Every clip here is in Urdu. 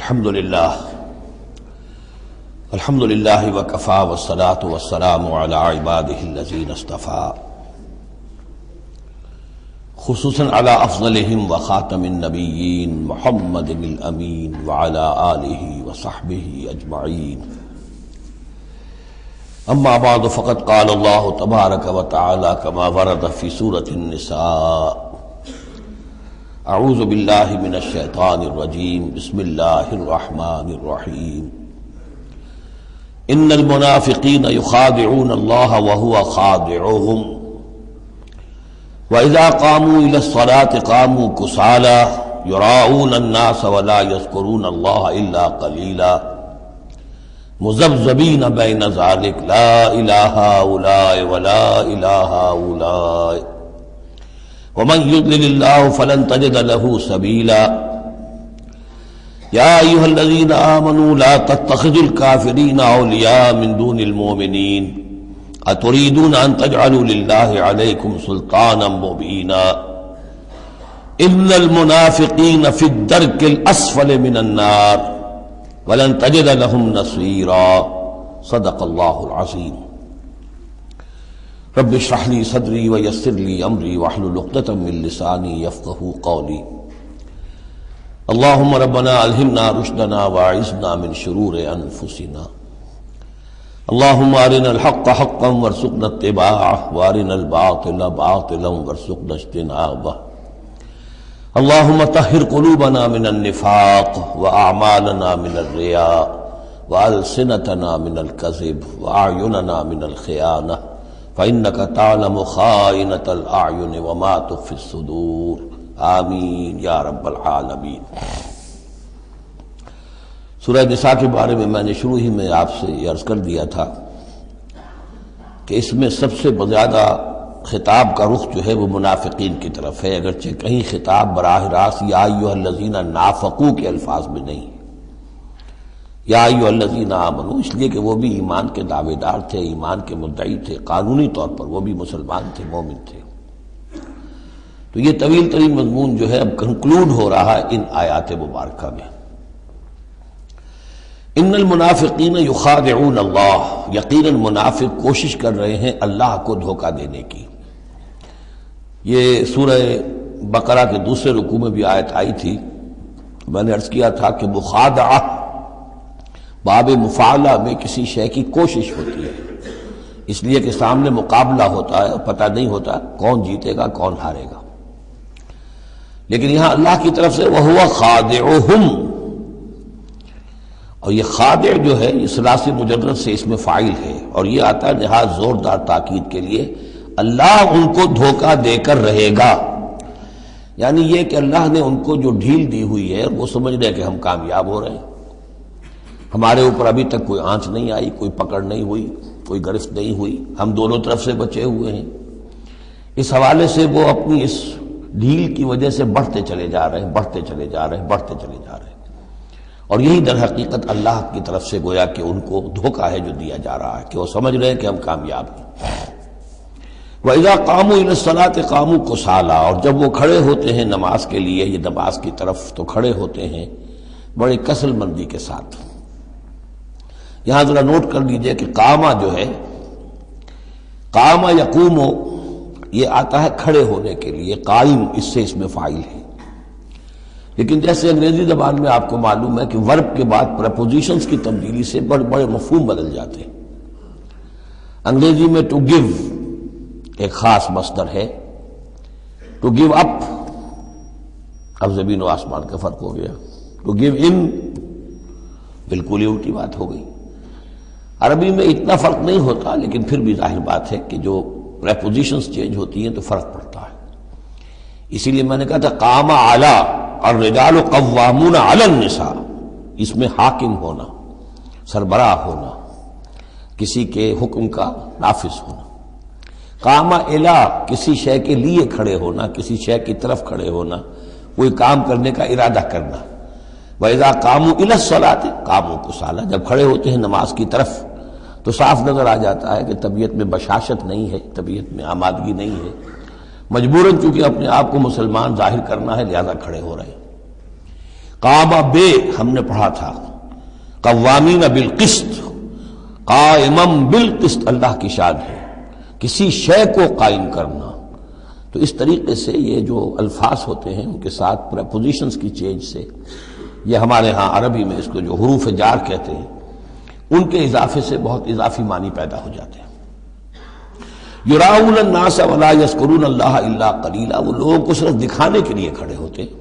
الحمد للہ وکفی والصلاة والسلام علی عبادہ الذین اصطفی خصوصاً علی افضلہم وخاتم النبیین محمد الامین وعلی آلہ وصحبہ اجمعین اما بعد فقد قال اللہ تبارک وتعالی کما ورد فی سورۃ النساء اعوذ باللہ من الشیطان الرجیم بسم اللہ الرحمن الرحیم ان المنافقین یخادعون اللہ وهو خادعهم وإذا قاموا إلى الصلاة قاموا كسالى يراءون الناس ولا يذكرون الله إلا قليلا مذبذبين بين ذلك لا إله هؤلاء ولا إله هؤلاء ومن يضلل الله فلن تجد له سبيلا يا أيها الذين آمنوا لا تتخذوا الكافرين أولياء من دون المؤمنين أتريدون أن تجعلوا لله عليكم سلطانا مبينا إن المنافقين في الدرك الأسفل من النار ولن تجد لهم نصيرا صدق الله العظيم رب اشرح لي صدري ويسر لي أمري واحلل عقدة من لساني يفقهوا قولي اللهم ربنا ألهمنا رشدنا واعصمنا من شرور أنفسنا اللهم أرنا الحق حقا وارزقنا اتباعه وأرنا الباطل باطلا وارزقنا اجتنابه اللهم طهر قلوبنا من النفاق وأعمالنا من الرياء وألسنتنا من الكذب وأعيننا من الخيانة فإنك تعلم خائنة الأعين وما تخفي الصدور آمین یا رب العالمین۔ سورہ نساء کے بارے میں نے شروع ہی میں آپ سے یہ عرض کر دیا تھا کہ اس میں سب سے زیادہ خطاب کا رخ جو ہے وہ منافقین کی طرف ہے، اگرچہ کہیں خطاب براہ راست یا ایھا الذین نافقوا کے الفاظ میں نہیں، یا ایھا الذین آمنوا، اس لیے کہ وہ بھی ایمان کے دعوے دار تھے، ایمان کے مدعی تھے، قانونی طور پر وہ بھی مسلمان تھے، مومن تھے۔ تو یہ طویل ترین مضمون جو ہے اب کنکلوڈ ہو رہا ہے ان آیات مبارکہ میں۔ ان المنافقین یخادعون اللہ، یقیناً منافق کوشش کر رہے ہیں اللہ کو دھوکہ دینے کی۔ یہ سورہ بقرہ کے دوسرے رکوع میں بھی آیت آئی تھی، میں نے عرض کیا تھا کہ مخادعہ باب مفاعلہ میں کسی شے کی کوشش ہوتی ہے، اس لیے کہ سامنے مقابلہ ہوتا ہے، پتہ نہیں ہوتا کون جیتے گا کون ہارے گا، لیکن یہاں اللہ کی طرف سے وَهُوَ خَادِعُهُمْ، اور یہ خادع جو ہے یہ ثلاثی مجرد سے اس میں فاعل ہے، اور یہ آتا ہے نہایت زوردار تاکید کے لیے، اللہ ان کو دھوکہ دے کر رہے گا، یعنی یہ کہ اللہ نے ان کو جو ڈھیل دی ہوئی ہے وہ سمجھ رہے کہ ہم کامیاب ہو رہے ہیں، ہمارے اوپر ابھی تک کوئی آنچ نہیں آئی، کوئی پکڑ نہیں ہوئی، کوئی گرفت نہیں ہوئی، ہم دونوں طرف سے بچے ہوئے ہیں۔ اس حوالے سے وہ اپنی اس ڈھیل کی وجہ سے بڑھتے چلے جا رہے ہیں، بڑھتے چلے جا رہے ہیں، بڑھتے چلے جا رہے ہیں، اور یہی در حقیقت اللہ کی طرف سے گویا کہ ان کو دھوکہ ہے جو دیا جا رہا ہے کہ وہ سمجھ رہے ہیں کہ ہم کامیاب ہیں۔ وَإِذَا قَامُوا إِلَى الصَّلَاةِ قَامُوا كُسَالَىٰ، اور جب وہ کھڑے ہوتے ہیں نماز کے لیے، یہ نماز کی طرف، تو کھڑے ہوتے ہیں بڑے کسل مندی کے ساتھ۔ یہاں ذرا نوٹ کر لیجئے کہ قامہ جو ہے، قامہ یقوم، یہ آتا ہے کھڑے ہونے کے لیے، قائم اس سے اس میں فاعل ہے، لیکن جیسے انگریزی زبان میں آپ کو معلوم ہے کہ ورب کے بعد پریپوزیشنز کی تبدیلی سے بڑے بڑے مفہوم بدل جاتے ہیں۔ انگریزی میں ٹو گیو ایک خاص مصدر ہے، ٹو گیو اپ، اب زمین و آسمان کا فرق ہو گیا، ٹو گیو ان بالکل ہی الٹی بات ہو گئی۔ عربی میں اتنا فرق نہیں ہوتا، لیکن پھر بھی ظاہر بات ہے کہ جو پریپوزیشنز چینج ہوتی ہیں تو فرق پڑتا ہے، اسی لیے میں نے کہا تھا قام اعلی الرجال قوامون علی النساء، اس میں حاکم ہونا، سربراہ ہونا، کسی کے حکم کا نافذ ہونا۔ قام الی، کسی شے کے لیے کھڑے ہونا، کسی شے کی طرف کھڑے ہونا، کوئی کام کرنے کا ارادہ کرنا۔ وَإِذَا قَامُوا إِلَى الصَّلَاةِ قَامُوا كُسَالَىٰ، جب کھڑے ہوتے ہیں نماز کی طرف تو صاف نظر آ جاتا ہے کہ طبیعت میں بشاشت نہیں ہے، طبیعت میں آمادگی نہیں ہے، مجبوراً چونکہ اپنے آپ کو مسلمان ظاہر کرنا ہے لہذا کھڑے ہو رہے ہیں۔ قام بے ہم نے پڑھا تھا، قوامین بالقسط، قائما بالقسط اللہ کی شان ہے، کسی شے کو قائم کرنا۔ تو اس طریقے سے یہ جو الفاظ ہوتے ہیں ان کے ساتھ پریپوزیشنز کی چینج سے، یہ ہمارے ہاں عربی میں اس کو جو حروف جار کہتے ہیں، ان کے اضافے سے بہت اضافی معنی پیدا ہو جاتے ہیں۔ یراؤن الناس ولا یذکرون اللہ الا قلیلا، وہ لوگوں کو صرف دکھانے کے لیے کھڑے ہوتے ہیں،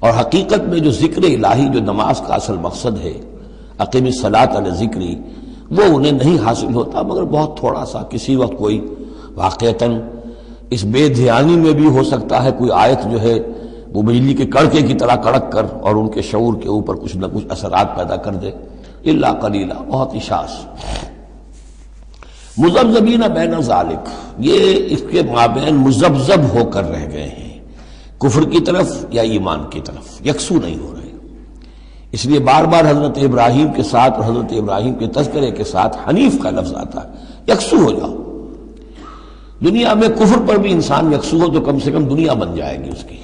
اور حقیقت میں جو ذکر الہی جو نماز کا اصل مقصد ہے، اقیم الصلاۃ علی ذکری، وہ انہیں نہیں حاصل ہوتا مگر بہت تھوڑا سا۔ کسی وقت کوئی واقعتاً اس بے دھیانی میں بھی ہو سکتا ہے کوئی آیت جو ہے وہ بجلی کے کڑکے کی طرح کڑک کر اور ان کے شعور کے اوپر کچھ نہ کچھ اثرات پیدا کر دے، الا قلیلا، بہت ہی شاذ۔ مذبذبین بین ذالک، یہ اس کے مابین مذبذب ہو کر رہ گئے ہیں، کفر کی طرف یا ایمان کی طرف، یکسو نہیں ہو رہے۔ اس لیے بار بار حضرت ابراہیم کے ساتھ اور حضرت ابراہیم کے تذکرے کے ساتھ حنیف کا لفظ آتا ہے، یکسو ہو جاؤ۔ دنیا میں کفر پر بھی انسان یکسو ہو تو کم سے کم دنیا بن جائے گی اس کی،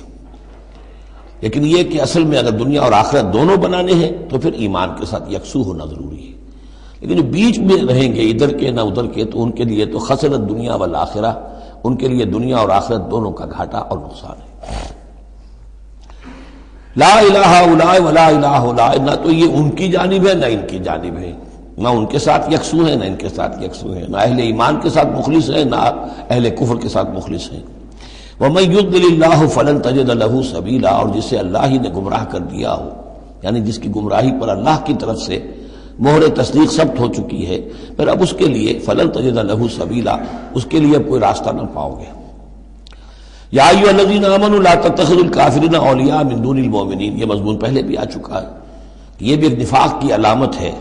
لیکن یہ کہ اصل میں اگر دنیا اور آخرت دونوں بنانے ہیں تو پھر ایمان کے ساتھ یکسو ہونا ضروری ہے۔ لیکن جو بیچ میں رہیں گے ادھر کے نہ ادھر کے، تو ان کے لیے تو خسرت دنیا والآخرہ، ان کے لیے دنیا اور آخرت دونوں کا گھاٹا اور نقصان ہے۔ لا الہ الا ولا الہ الا، نہ تو یہ ان کی جانب ہے نہ ان کی جانب ہے، نہ ان کے ساتھ یکسو ہیں نہ ان کے ساتھ یکسو ہیں، نہ اہل ایمان کے ساتھ مخلص ہیں نہ اہل کفر کے ساتھ مخلص ہیں۔ وَمَن يُضْلِلِ اللَّهُ فَلَن تَجِدَ لَهُ سَبِيلًا، اور جسے اللہ ہی نے گمراہ کر دیا ہو، یعنی جس کی گمراہی پر اللہ کی طرف سے مہر تصدیق ثبت ہو چکی ہے، پھر اب اس کے لیے فَلَن تَجِدَ لَهُ سَبِيلًا، اس کے لیے اب کوئی راستہ نہ پاؤ گے۔ یا ایھا الذین آمنوا لا تتخذوا الکافرین اولیاء من دون المؤمنین، یہ مضمون پہلے بھی آ چکا ہے کہ یہ بھی ایک نفاق کی علامت ہے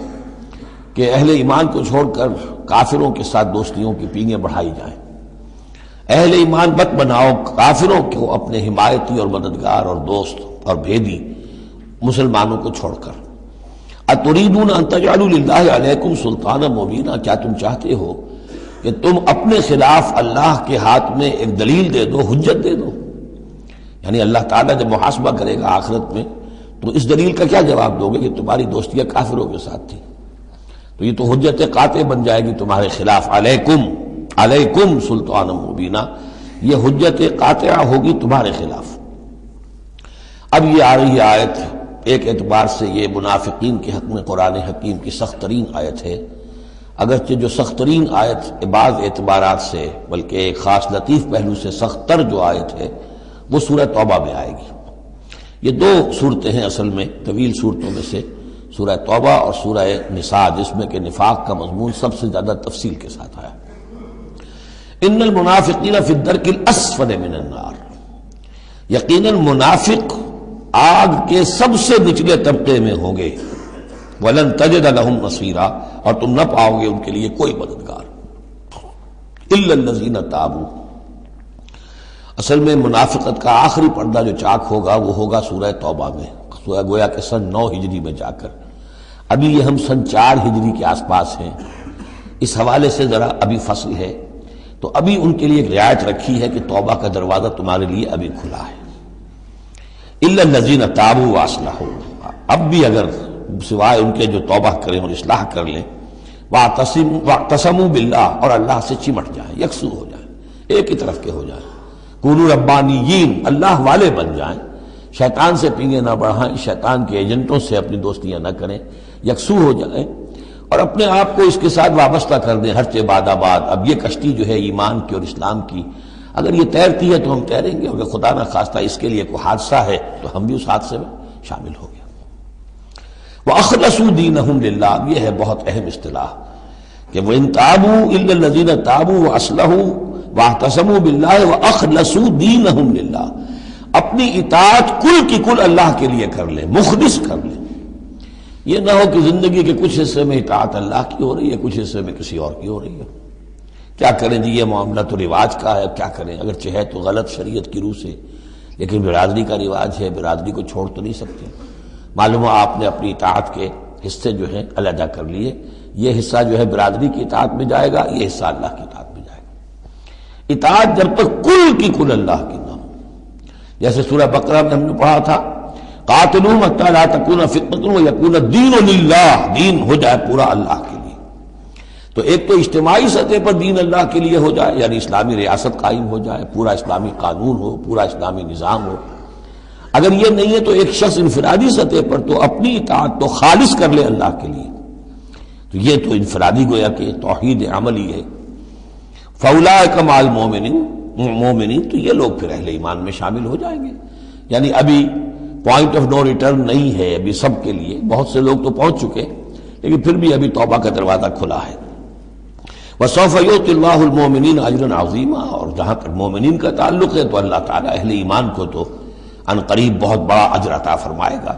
کہ اہل ایمان کو چھوڑ کر کافروں کے ساتھ دوستیوں کی پینگیں بڑھائی جائیں۔ اہل ایمان مت بناؤ کافروں کو اپنے حمایتی اور مددگار اور دوست اور بھیدی مسلمانوں کو چھوڑ کر۔ اتریدون ان تجعلوا للہ علیکم سلطانا مبینا، کیا تم چاہتے ہو کہ تم اپنے خلاف اللہ کے ہاتھ میں ایک دلیل دے دو، حجت دے دو؟ یعنی اللہ تعالیٰ جب محاسبہ کرے گا آخرت میں تو اس دلیل کا کیا جواب دو گے کہ تمہاری دوستیاں کافروں کے ساتھ تھی؟ تو یہ تو حجت قاطع بن جائے گی تمہارے خلاف، علیکم سلطان مبینہ، یہ حجت قاطعہ ہوگی تمہارے خلاف۔ اب یہ آ رہی آیت ایک اعتبار سے یہ منافقین کے حق میں قرآن حکیم کی سخت ترین آیت ہے، اگرچہ جو سخت ترین آیت بعض اعتبارات سے بلکہ ایک خاص لطیف پہلو سے سخت تر جو آیت ہے وہ سورہ توبہ میں آئے گی۔ یہ دو صورتیں ہیں اصل میں طویل صورتوں میں سے، سورہ توبہ اور سورہ نساء، جس میں کہ نفاق کا مضمون سب سے زیادہ تفصیل کے ساتھ آیا۔ ان المنافقین فی الدرک الاسفل من النار، یقیناً منافق آگ کے سب سے نچلے طبقے میں ہوں گے۔ وَلَن تَجِدَ لَهُمْ نَصِيرًا، اور تم نہ پاؤ گے ان کے لیے کوئی مددگار۔ إِلَّا الَّذِينَ تَابُوا، اصل میں منافقت کا آخری پردہ جو چاک ہوگا وہ ہوگا سورہ توبہ میں، سورہ گویا کہ سن 9 ہجری میں جا کر۔ ابھی یہ ہم سن 4 ہجری کے آس پاس ہیں، اس حوالے سے ذرا ابھی فصل ہے، تو ابھی ان کے لیے ایک رعایت رکھی ہے کہ توبہ کا دروازہ تمہارے لیے ابھی کھلا ہے۔ إِلَّا الَّذِينَ تَابُوا وَأَصْلَحُوا، اب بھی اگر سوائے ان کے جو توبہ کریں اور اصلاح کر لیں، وَاعْتَصَمُوا بِاللَّهِ، اور اللہ سے چمٹ جائیں، یکسو ہو جائیں، ایک ہی طرف کے ہو جائیں، کونوا ربانیین، اللہ والے بن جائیں، شیطان سے پینگے نہ بڑھائیں، شیطان کے ایجنٹوں سے اپنی دوستیاں نہ کریں، یکسو ہو جائیں اور اپنے آپ کو اس کے ساتھ وابستہ کر دیں ہر بعد آباد۔ اب یہ کشتی جو ہے ایمان کی اور اسلام کی، اگر یہ تیرتی ہے تو ہم تیریں گے، اگر خدا نہ خواستہ اس کے لیے کوئی حادثہ ہے تو ہم بھی اس حادثے میں شامل ہو گئے۔ وَأَخْلَصُوا دِينَهُمْ لِلَّهِ، یہ ہے بہت اہم اصطلاح کہ وَإِن تَابُوا إِلَّا الَّذِينَ تَابُوا وَأَصْلَحُوا وَاعْتَصَمُوا بِاللَّهِ وَأَخْلَصُوا دِينَهُمْ لِلَّهِ، اپنی اطاعت کل کی کل اللہ کے لیے کر لیں، مخلص کر لیں۔ یہ نہ ہو کہ زندگی کے کچھ حصے میں اطاعت اللہ کی ہو رہی ہے، کچھ حصے میں کسی اور کی ہو رہی ہے، کیا کریں جی، یہ معاملہ تو رواج کا ہے، کیا کریں، اگرچہ ہے تو غلط شریعت کی روح سے، لیکن برادری کا رواج ہے، برادری کو چھوڑ تو نہیں سکتے۔ معلوم ہو آپ نے اپنی اطاعت کے حصے جو ہیں علیحدہ کر لیے، یہ حصہ جو ہے برادری کی اطاعت میں جائے گا، یہ حصہ اللہ کی اطاعت میں جائے گا۔ اطاعت جب تک کل کی کل اللہ کی نہ ہو، جیسے سورہ بقرہ میں ہم نے پڑھا تھا قاتلوہم حتی لا تکون فتنۃ ویکون الدین للہ، دین ہو جائے پورا اللہ کے لیے۔ تو ایک تو اجتماعی سطح پر دین اللہ کے لیے ہو جائے، یعنی اسلامی ریاست قائم ہو جائے، پورا اسلامی قانون ہو، پورا اسلامی نظام ہو۔ اگر یہ نہیں ہے تو ایک شخص انفرادی سطح پر تو اپنی اطاعت تو خالص کر لے اللہ کے لیے، تو یہ تو انفرادی گویا کہ توحید عملی ہے۔ فَأُولَٰئِكَ مَعَ الْمُؤْمِنِينَ، تو یہ لوگ پھر اہل ایمان میں شامل ہو جائیں گے۔ یعنی ابھی پوائنٹ آف نو ریٹرن نہیں ہے ابھی سب کے لیے، بہت سے لوگ تو پہنچ چکے، لیکن پھر بھی ابھی توبہ کا دروازہ کھلا ہے۔ وَسَوْفَ يُؤْتِ اللَّهُ الْمُؤْمِنِينَ أَجْرًا عَظِيمًا، اور جہاں تک مومنین کا تعلق ہے تو اللہ تعالیٰ اہل ایمان کو تو ان قریب بہت بڑا اجر عطا فرمائے گا۔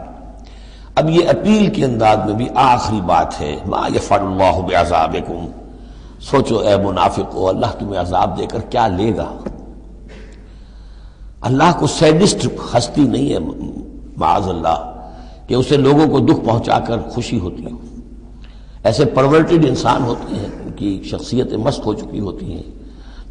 اب یہ اپیل کے انداز میں بھی آخری بات ہے، مَا يَفْعَلُ اللَّهُ بِعَذَابِكُمْ، سوچو اے منافقو اللہ تمہیں عذاب دے کر کیا لے گا۔ اللہ کو سیڈسٹ ہستی نہیں ہے معاذ اللہ کہ اسے لوگوں کو دکھ پہنچا کر خوشی ہوتی ہو۔ ایسے پرورٹڈ انسان ہوتے ہیں، ان کی شخصیتیں مست ہو چکی ہوتی ہیں،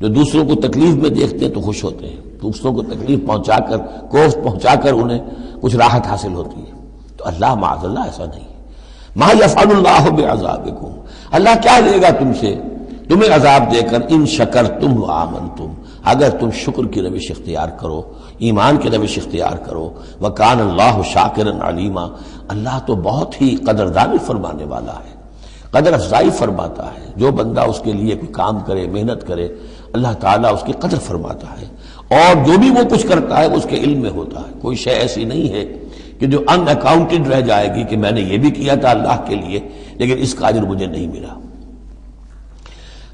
جو دوسروں کو تکلیف میں دیکھتے ہیں تو خوش ہوتے ہیں، دوسروں کو تکلیف پہنچا کر، کوفت پہنچا کر انہیں کچھ راحت حاصل ہوتی ہے۔ تو اللہ معاذ اللہ ایسا نہیں ہے۔ ما یفعل اللہ بعذابکم، اللہ کیا لے گا تم سے، تمہیں عذاب دے کر، ان شکرتم وآمنتم، اگر تم شکر کی روش اختیار کرو، ایمان کی روش اختیار کرو۔ وکان اللہ شاکرا علیما، اللہ تو بہت ہی قدردانی فرمانے والا ہے، قدر افزائی فرماتا ہے۔ جو بندہ اس کے لیے کوئی کام کرے، محنت کرے، اللہ تعالیٰ اس کی قدر فرماتا ہے، اور جو بھی وہ کچھ کرتا ہے اس کے علم میں ہوتا ہے۔ کوئی شے ایسی نہیں ہے کہ جو ان اکاؤنٹڈ رہ جائے گی کہ میں نے یہ بھی کیا تھا اللہ کے لیے لیکن اس کا اجر مجھے نہیں ملا۔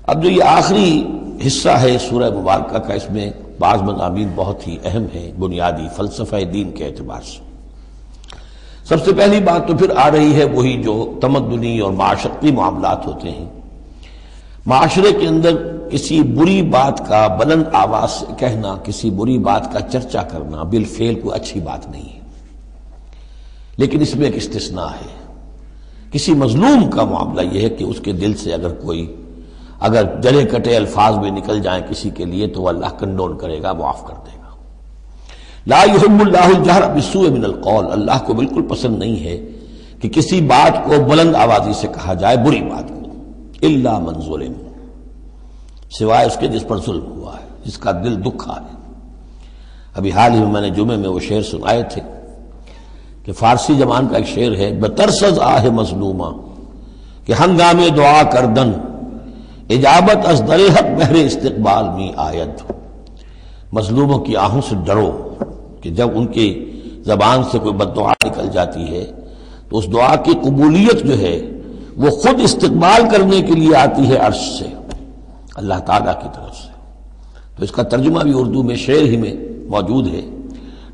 اب جو یہ آخری حصہ ہے سورہ مبارکہ کا، اس میں بعض مضامین بہت ہی اہم ہیں بنیادی فلسفہ دین کے اعتبار سے۔ سب سے پہلی بات تو پھر آ رہی ہے وہی جو تمدنی اور معاشرتی معاملات ہوتے ہیں۔ معاشرے کے اندر کسی بری بات کا بلند آواز سے کہنا، کسی بری بات کا چرچا کرنا بالفعل کوئی اچھی بات نہیں ہے، لیکن اس میں ایک استثناء ہے۔ کسی مظلوم کا معاملہ یہ ہے کہ اس کے دل سے اگر جلے کٹے الفاظ میں نکل جائیں کسی کے لیے تو وہ اللہ کنڈون کرے گا، معاف کر دے گا۔ لا يحب اللہ الجہر بالسوء من القول، اللہ کو بالکل پسند نہیں ہے کہ کسی بات کو بلند آوازی سے کہا جائے، بری بات کو، الا من ظلم، سوائے اس کے جس پر ظلم ہوا ہے، جس کا دل دکھا ہے۔ ابھی حال ہی میں نے جمعے میں وہ شعر سنائے تھے کہ فارسی زبان کا ایک شعر ہے، بترسز آہ مظلومہ، کہ ہنگامے دعا کردن اجابت از در حق بہر استقبال می آید۔ مظلوموں کی آہوں سے ڈرو کہ جب ان کی زبان سے کوئی بد دعا نکل جاتی ہے تو اس دعا کی قبولیت جو ہے وہ خود استقبال کرنے کے لیے آتی ہے عرش سے، اللہ تعالیٰ کی طرف سے۔ تو اس کا ترجمہ بھی اردو میں شعر ہی میں موجود ہے،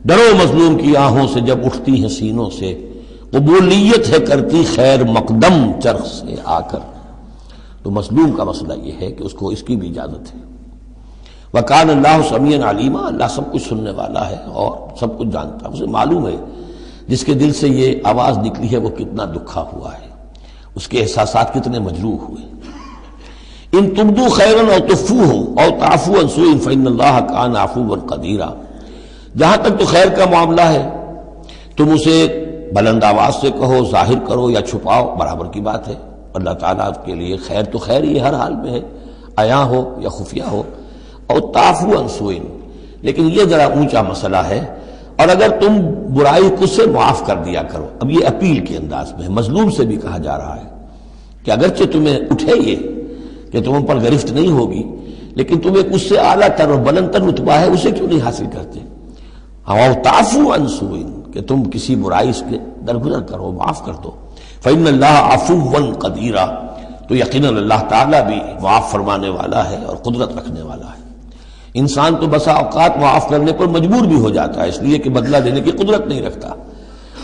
ڈرو مظلوم کی آہوں سے جب اٹھتی ہیں سینوں سے، قبولیت ہے کرتی خیر مقدم چرخ سے آ کر۔ تو مظلوم کا مسئلہ یہ ہے کہ اس کو اس کی بھی اجازت ہے۔ وَكَانَ اللَّهُ سَمِيعًا عَلِيمًا، اللہ سب کچھ سننے والا ہے اور سب کچھ جانتا ہے، اسے معلوم ہے جس کے دل سے یہ آواز نکلی ہے وہ کتنا دکھا ہوا ہے، اس کے احساسات کتنے مجروح ہوئے۔ ان تبدوا خیرا او تخفوہ او تعفوا عن سوء فإن اللہ کان عفوا قدیرا، جہاں تک تو خیر کا معاملہ ہے تم اسے بلند آواز سے کہو، ظاہر کرو یا چھپاؤ، برابر کی بات ہے۔ اللہ تعالیٰ کے لیے خیر تو خیر ہی ہر حال میں ہے، عیاں ہو یا خفیہ ہو۔ اور تعفو عن سوء، لیکن یہ ذرا اونچا مسئلہ ہے، اور اگر تم برائی کو سے معاف کر دیا کرو۔ اب یہ اپیل کے انداز میں مظلوم سے بھی کہا جا رہا ہے کہ اگرچہ تمہیں اٹھے یہ کہ تم پر گرفت نہیں ہوگی، لیکن تم ایک اس سے اعلیٰ تر اور بلند تر رتبہ ہے، اسے کیوں نہیں حاصل کرتے؟ اور تعفو عن سوء، کہ تم کسی برائی سے درگزر کرو، معاف کر دو۔ فإن اللہ عفوا قدیرا، تو یقیناً اللہ تعالیٰ بھی معاف فرمانے والا ہے اور قدرت رکھنے والا ہے۔ انسان تو بسا اوقات معاف کرنے پر مجبور بھی ہو جاتا ہے، اس لیے کہ بدلہ دینے کی قدرت نہیں رکھتا۔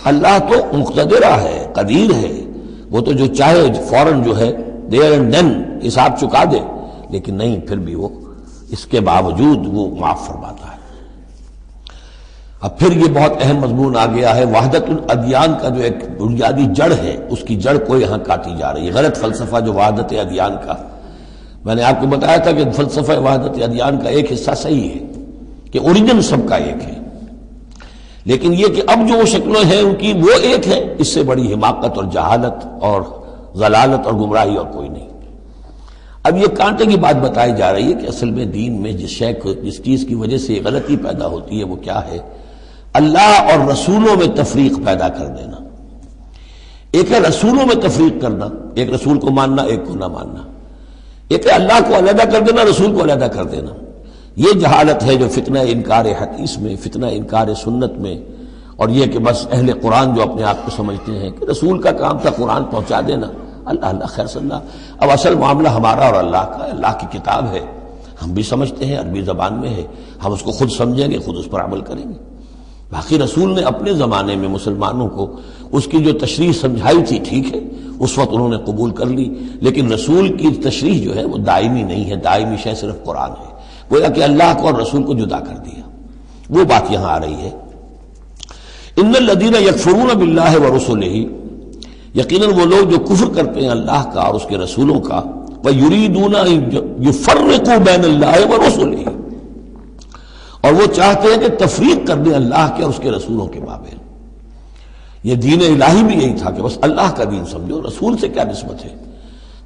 اللہ تو مقتدرہ ہے، قدیر ہے، وہ تو جو چاہے فوراً جو ہے دیر اینڈ دین حساب چکا دے، لیکن نہیں، پھر بھی وہ اس کے باوجود وہ معاف فرماتا ہے۔ اب پھر یہ بہت اہم مضمون آ گیا ہے، وحدت الادیان کا جو ایک بنیادی جڑ ہے، اس کی جڑ کو یہاں کاٹی جا رہی ہے۔ غلط فلسفہ جو وحدت ادیان کا، میں نے آپ کو بتایا تھا کہ فلسفہ وحدت ادیان کا ایک حصہ صحیح ہے کہ اوریجن سب کا ایک ہے، لیکن یہ کہ اب جو وہ شکلیں ہیں ان کی وہ ایک ہے، اس سے بڑی حماقت اور جہالت اور ضلالت اور گمراہی اور کوئی نہیں۔ اب یہ کانٹے کی بات بتائی جا رہی ہے کہ اصل میں دین میں جس چیز کی وجہ سے غلطی پیدا ہوتی ہے وہ کیا ہے؟ اللہ اور رسولوں میں تفریق پیدا کر دینا۔ ایک ہے رسولوں میں تفریق کرنا، ایک رسول کو ماننا ایک کو نہ ماننا، ایک ہے اللہ کو علیحدہ کر دینا رسول کو علیحدہ کر دینا۔ یہ جہالت ہے جو فتنہ انکار حدیث میں، فتنہ انکار سنت میں، اور یہ کہ بس اہل قرآن جو اپنے آپ کو سمجھتے ہیں کہ رسول کا کام تھا قرآن پہنچا دینا، اللہ اللہ خیر صلی اللہ۔ اب اصل معاملہ ہمارا اور اللہ کا، اللہ کی کتاب ہے، ہم بھی سمجھتے ہیں، عربی زبان میں ہے، ہم اس کو خود سمجھیں گے، خود اس پر عمل کریں گے۔ باقی رسول نے اپنے زمانے میں مسلمانوں کو اس کی جو تشریح سمجھائی تھی ٹھیک ہے، اس وقت انہوں نے قبول کر لی، لیکن رسول کی تشریح جو ہے وہ دائمی نہیں ہے، دائمی شے صرف قرآن ہے، گویا کہ اللہ کو اور رسول کو جدا کر دیا۔ وہ بات یہاں آ رہی ہے، ان الذین یکفرون باللہ ورسلہ، یقیناً وہ لوگ جو کفر کرتے ہیں اللہ کا اور اس کے رسولوں کا، وَيُرِيدُونَ أَن يُفَرِّقُوا بَيْنَ اللَّهِ وَرُسُلِهِ، اور وہ چاہتے ہیں کہ تفریق کر دیں اللہ کے اور اس کے رسولوں کے مابین۔ یہ دین الہی بھی یہی تھا کہ بس اللہ کا دین سمجھو، رسول سے کیا نسبت ہے؟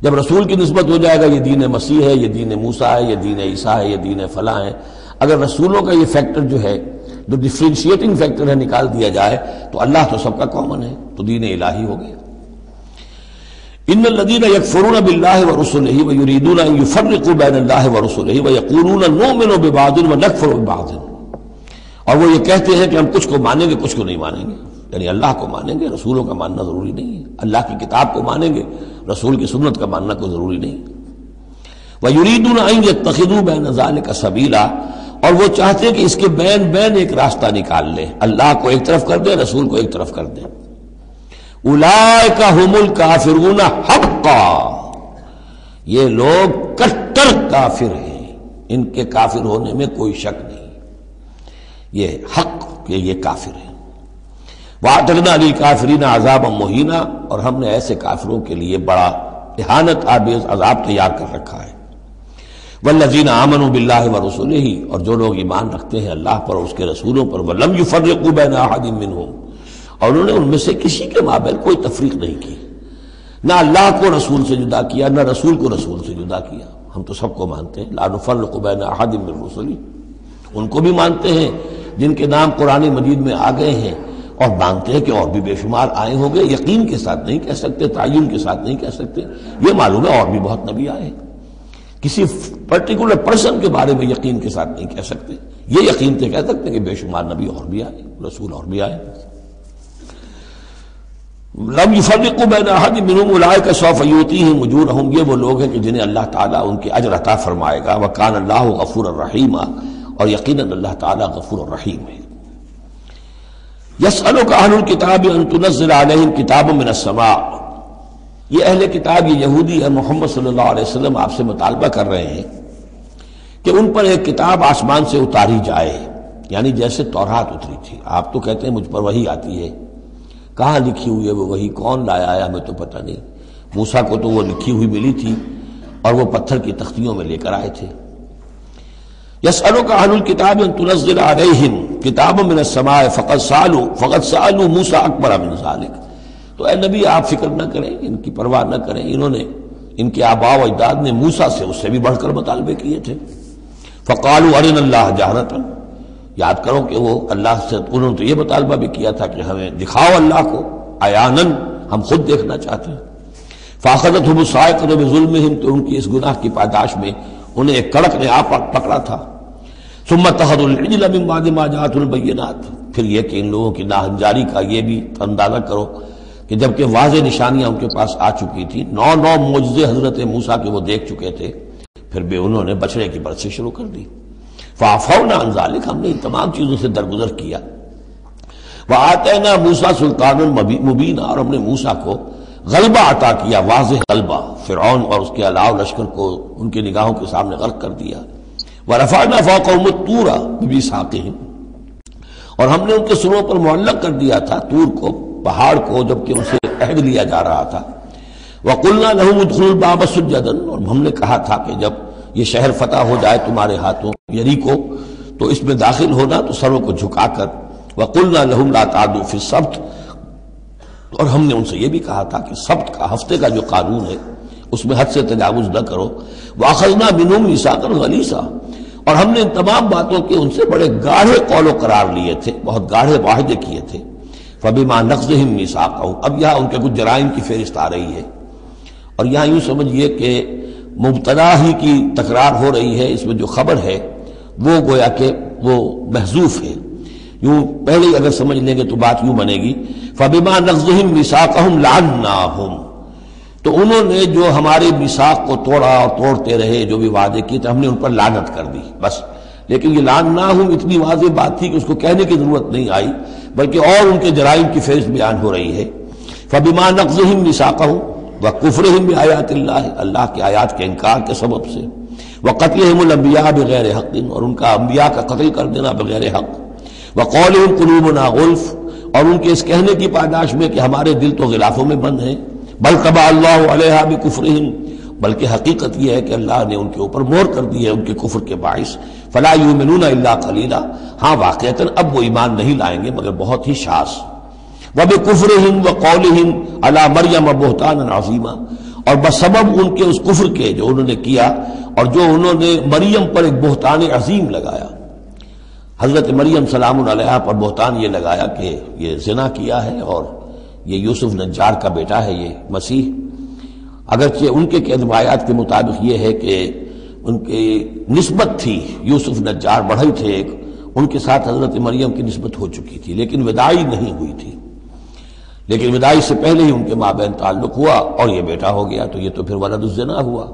جب رسول کی نسبت ہو جائے گا یہ دین مسیح ہے، یہ دین موسیٰ ہے، یہ دین عیسیٰ ہے، یہ دین فلاں ہے، اگر رسولوں کا یہ فیکٹر جو ہے جو ڈفرینشیٹنگ فیکٹر ہے نکال دیا جائے تو اللہ تو سب کا کامن ہے، تو دین الہی ہو گیا۔ ان الذین یکفرون باللہ ورسلہ ویریدون ان یفرقوا بین اللہ ورسلہ ویقولون نؤمن ببعض ونکفر ببعض، اور وہ یہ کہتے ہیں کہ ہم کچھ کو مانیں گے کچھ کو نہیں مانیں گے، یعنی اللہ کو مانیں گے، رسولوں کا ماننا ضروری نہیں ہے، اللہ کی کتاب کو مانیں گے، رسول کی سنت کا ماننا کوئی ضروری نہیں۔ وَيُرِيدُونَ أَن يَتَّخِذُوا بَيْنَ ذَلِكَ سَبِيلًا، اور وہ چاہتے ہیں کہ اس کے بین ایک راستہ نکال لیں، اللہ کو ایک طرف کر دیں، رسول کو ایک طرف کر دیں۔ اولئک ھم الکافرون حقا، یہ لوگ کٹر کافر ہیں، ان کے کافر ہونے میں کوئی شک نہیں، یہ حق کہ یہ کافر ہیں۔ وَأَعْتَدْنَا لِلْكَافِرِينَ عَذَابًا مُهِينًا، اور ہم نے ایسے کافروں کے لیے بڑا اہانت آمیز عذاب تیار کر رکھا ہے۔ وَالَّذِينَ آمَنُوا بِاللَّهِ وَرُسُلِهِ، اور جو لوگ ایمان رکھتے ہیں اللہ پر اور اس کے رسولوں پر، وَلَمْ يُفَرِّقُوا بَيْنَ أَحَدٍ مِّنْهُمْ، اور انہوں نے ان میں سے کسی کے مابین کوئی تفریق نہیں کی، نہ اللہ کو رسول سے جدا کیا نہ رسول کو رسول سے جدا کیا۔ ہم تو سب کو مانتے ہیں، لا نفرق بین احد من رسلہ، ان کو بھی مانتے ہیں جن کے نام قرآن مجید میں آ گئے ہیں، اور مانتے ہیں کہ اور بھی بے شمار آئے ہوں گے، یقین کے ساتھ نہیں کہہ سکتے، تعین کے ساتھ نہیں کہہ سکتے، یہ معلوم ہے اور بھی بہت نبی آئے ہیں، کسی پرٹیکولر پرسن کے بارے میں یقین کے ساتھ نہیں کہہ سکتے، یہ یقین سے کہہ سکتے کہ بے شمار نبی اور بھی آئے، رسول اور بھی آئے۔ لم يفرقوا بین احد منهم اولئک سوف یؤتیہم اجورہم، یہ وہ لوگ ہیں کہ جنہیں اللہ تعالیٰ ان کے اجر عطا فرمائے گا، وکان اللہ غفورا رحیما، اور یقیناً اللہ تعالیٰ غفور الرحیم ہے۔ یسألک اہل الکتاب ان تنزل علیہم کتابا من السماء، یہ اہل کتاب، یہ یہودی اور محمد صلی اللہ علیہ وسلم آپ سے مطالبہ کر رہے ہیں کہ ان پر ایک کتاب آسمان سے اتاری جائے، یعنی جیسے تورات اتری تھی۔ آپ تو کہتے ہیں مجھ پر وحی آتی ہے، کہاں لکھی ہوئی ہے وہ وحی، کون لایا ہے ہمیں تو پتہ نہیں، موسیٰ کو تو وہ لکھی ہوئی ملی تھی اور وہ پتھر کی تختیوں میں لے کر آئے تھے۔ یسألک اہل الکتاب ان تنزل علیہم کتابا من السماء فقد سألوا موسیٰ اکبر من ذلک، تو اے نبی آپ فکر نہ کریں، ان کی پرواہ نہ کریں، انہوں نے، ان کے آباء و اجداد نے موسیٰ سے اس سے بھی بڑھ کر مطالبے کیے تھے۔ فقالوا ارنا اللہ جہرۃ، یاد کرو کہ وہ اللہ سے انہوں نے تو یہ مطالبہ بھی کیا تھا کہ ہمیں دکھاؤ اللہ کو عیاناً، ہم خود دیکھنا چاہتے ہیں۔ فاخذتهم الصاعقۃ بظلمهم، تو ان کی اس گناہ کی پاداش میں انہیں ایک کڑک نے آپ پکڑا تھا۔ ثم اتخذوا العجل من بعد ما جاءتهم البینات، پھر یہ کہ ان لوگوں کی ناہنجاری کا یہ بھی اندازہ کرو کہ جبکہ واضح نشانیاں ان کے پاس آ چکی تھی، 9 معجزے حضرت موسیٰ کے وہ دیکھ چکے تھے، پھر بھی انہوں نے بچڑے کی پرستش شروع کر دی۔ فعفونا عن ذلک، ہم نے ان تمام چیزوں سے درگزر کیا۔ وآتینا موسیٰ سلطان مبین، اور ہم نے موسیٰ کو غلبہ عطا کیا، واضح غلبہ، فرعون اور اس کے علاوہ لشکر کو ان کی نگاہوں کے سامنے غرق کر دیا۔ ورفعنا فوقهم الطور بميثاقهم، اور ہم نے ان کے سروں پر معلق کر دیا تھا طور کو، پہاڑ کو، جبکہ ان سے عہد لیا جا رہا تھا۔ وقلنا لهم ادخلوا الباب سجدا، اور ہم نے کہا تھا کہ جب یہ شہر فتح ہو جائے تمہارے ہاتھوں، یریکو، تو اس میں داخل ہونا تو سروں کو جھکا کر، وَقُلْنَا لَهُمْ لَا تَعْدُوا فِي السَّبْتِ، اور ہم نے ان سے یہ بھی کہا تھا کہ سبت کا، ہفتے کا جو قانون ہے اس میں حد سے تجاوز نہ کرو. وَأَخَذْنَا مِنْهُمْ مِيثَاقًا غَلِيظًا، اور ہم نے ان تمام باتوں کے ان سے بڑے گاڑھے قول و قرار لیے تھے، بہت گاڑھے معاہدے کیے تھے. فَبِمَا نَقْضِهِمْ مِيثَاقَهُمْ، اب یہاں ان کے کچھ جرائم کی فہرست آ رہی ہے، اور یہاں یوں سمجھیے کہ مبتدا ہی کی تکرار ہو رہی ہے، اس میں جو خبر ہے وہ گویا کہ وہ محذوف ہے. یوں پہلے اگر سمجھ لیں گے تو بات یوں بنے گی فَبِمَا نَقْضِهِمْ مِيثَاقَهُمْ لَعَنَّاهُمْ، تو انہوں نے جو ہمارے میثاق کو توڑا اور توڑتے رہے، جو بھی وعدے کیے تھے ہم نے ان پر لعنت کر دی بس. لیکن یہ لعناہم اتنی واضح بات تھی کہ اس کو کہنے کی ضرورت نہیں آئی، بلکہ اور ان کے جرائم کی فہرست بیان ہو رہی ہے. فَبِمَا نَقْضِهِمْ مِيثَاقَهُمْ وَكُفْرِهِمْ بِآيَاتِ اللَّهِ، اللہ کے آیات کے انکار کے سبب سے، وَقَتْلِهِمُ الْأَنبِيَاءَ بِغَيْرِ حَقٍّ، اور ان کا انبیاء کا قتل کر دینا بغیر حق. وَقَوْلِهِمْ قُلُوبُنَا غُلْفٌ، اور ان کے اس کہنے کی پاداش میں کہ ہمارے دل تو غلافوں میں بند ہیں. بل طبع اللہ علیہا بکفرہم، بلکہ حقیقت یہ ہے کہ اللہ نے ان کے اوپر مہر کر دی ہے ان کے کفر کے باعث. فلا یؤمنون الا قلیلا، ہاں واقعتاً اب وہ ایمان نہیں لائیں گے مگر بہت ہی شاذ. وبکفرہم وقولہم علی مریم بہتانا عظیما، اور بسبب ان کے اس کفر کے جو انہوں نے کیا اور جو انہوں نے مریم پر ایک بہتان عظیم لگایا، حضرت مریم سلام علیہا پر بہتان یہ لگایا کہ یہ زنا کیا ہے اور یہ یوسف نجار کا بیٹا ہے یہ مسیح. اگرچہ ان کے روایات کے مطابق یہ ہے کہ ان کی نسبت تھی، یوسف نجار بڑھئی تھے ایک، ان کے ساتھ حضرت مریم کی نسبت ہو چکی تھی لیکن وداعی نہیں ہوئی تھی. لیکن وداعی سے پہلے ہی ان کے مابین تعلق ہوا اور یہ بیٹا ہو گیا، تو یہ تو پھر ولد الزنا ہوا.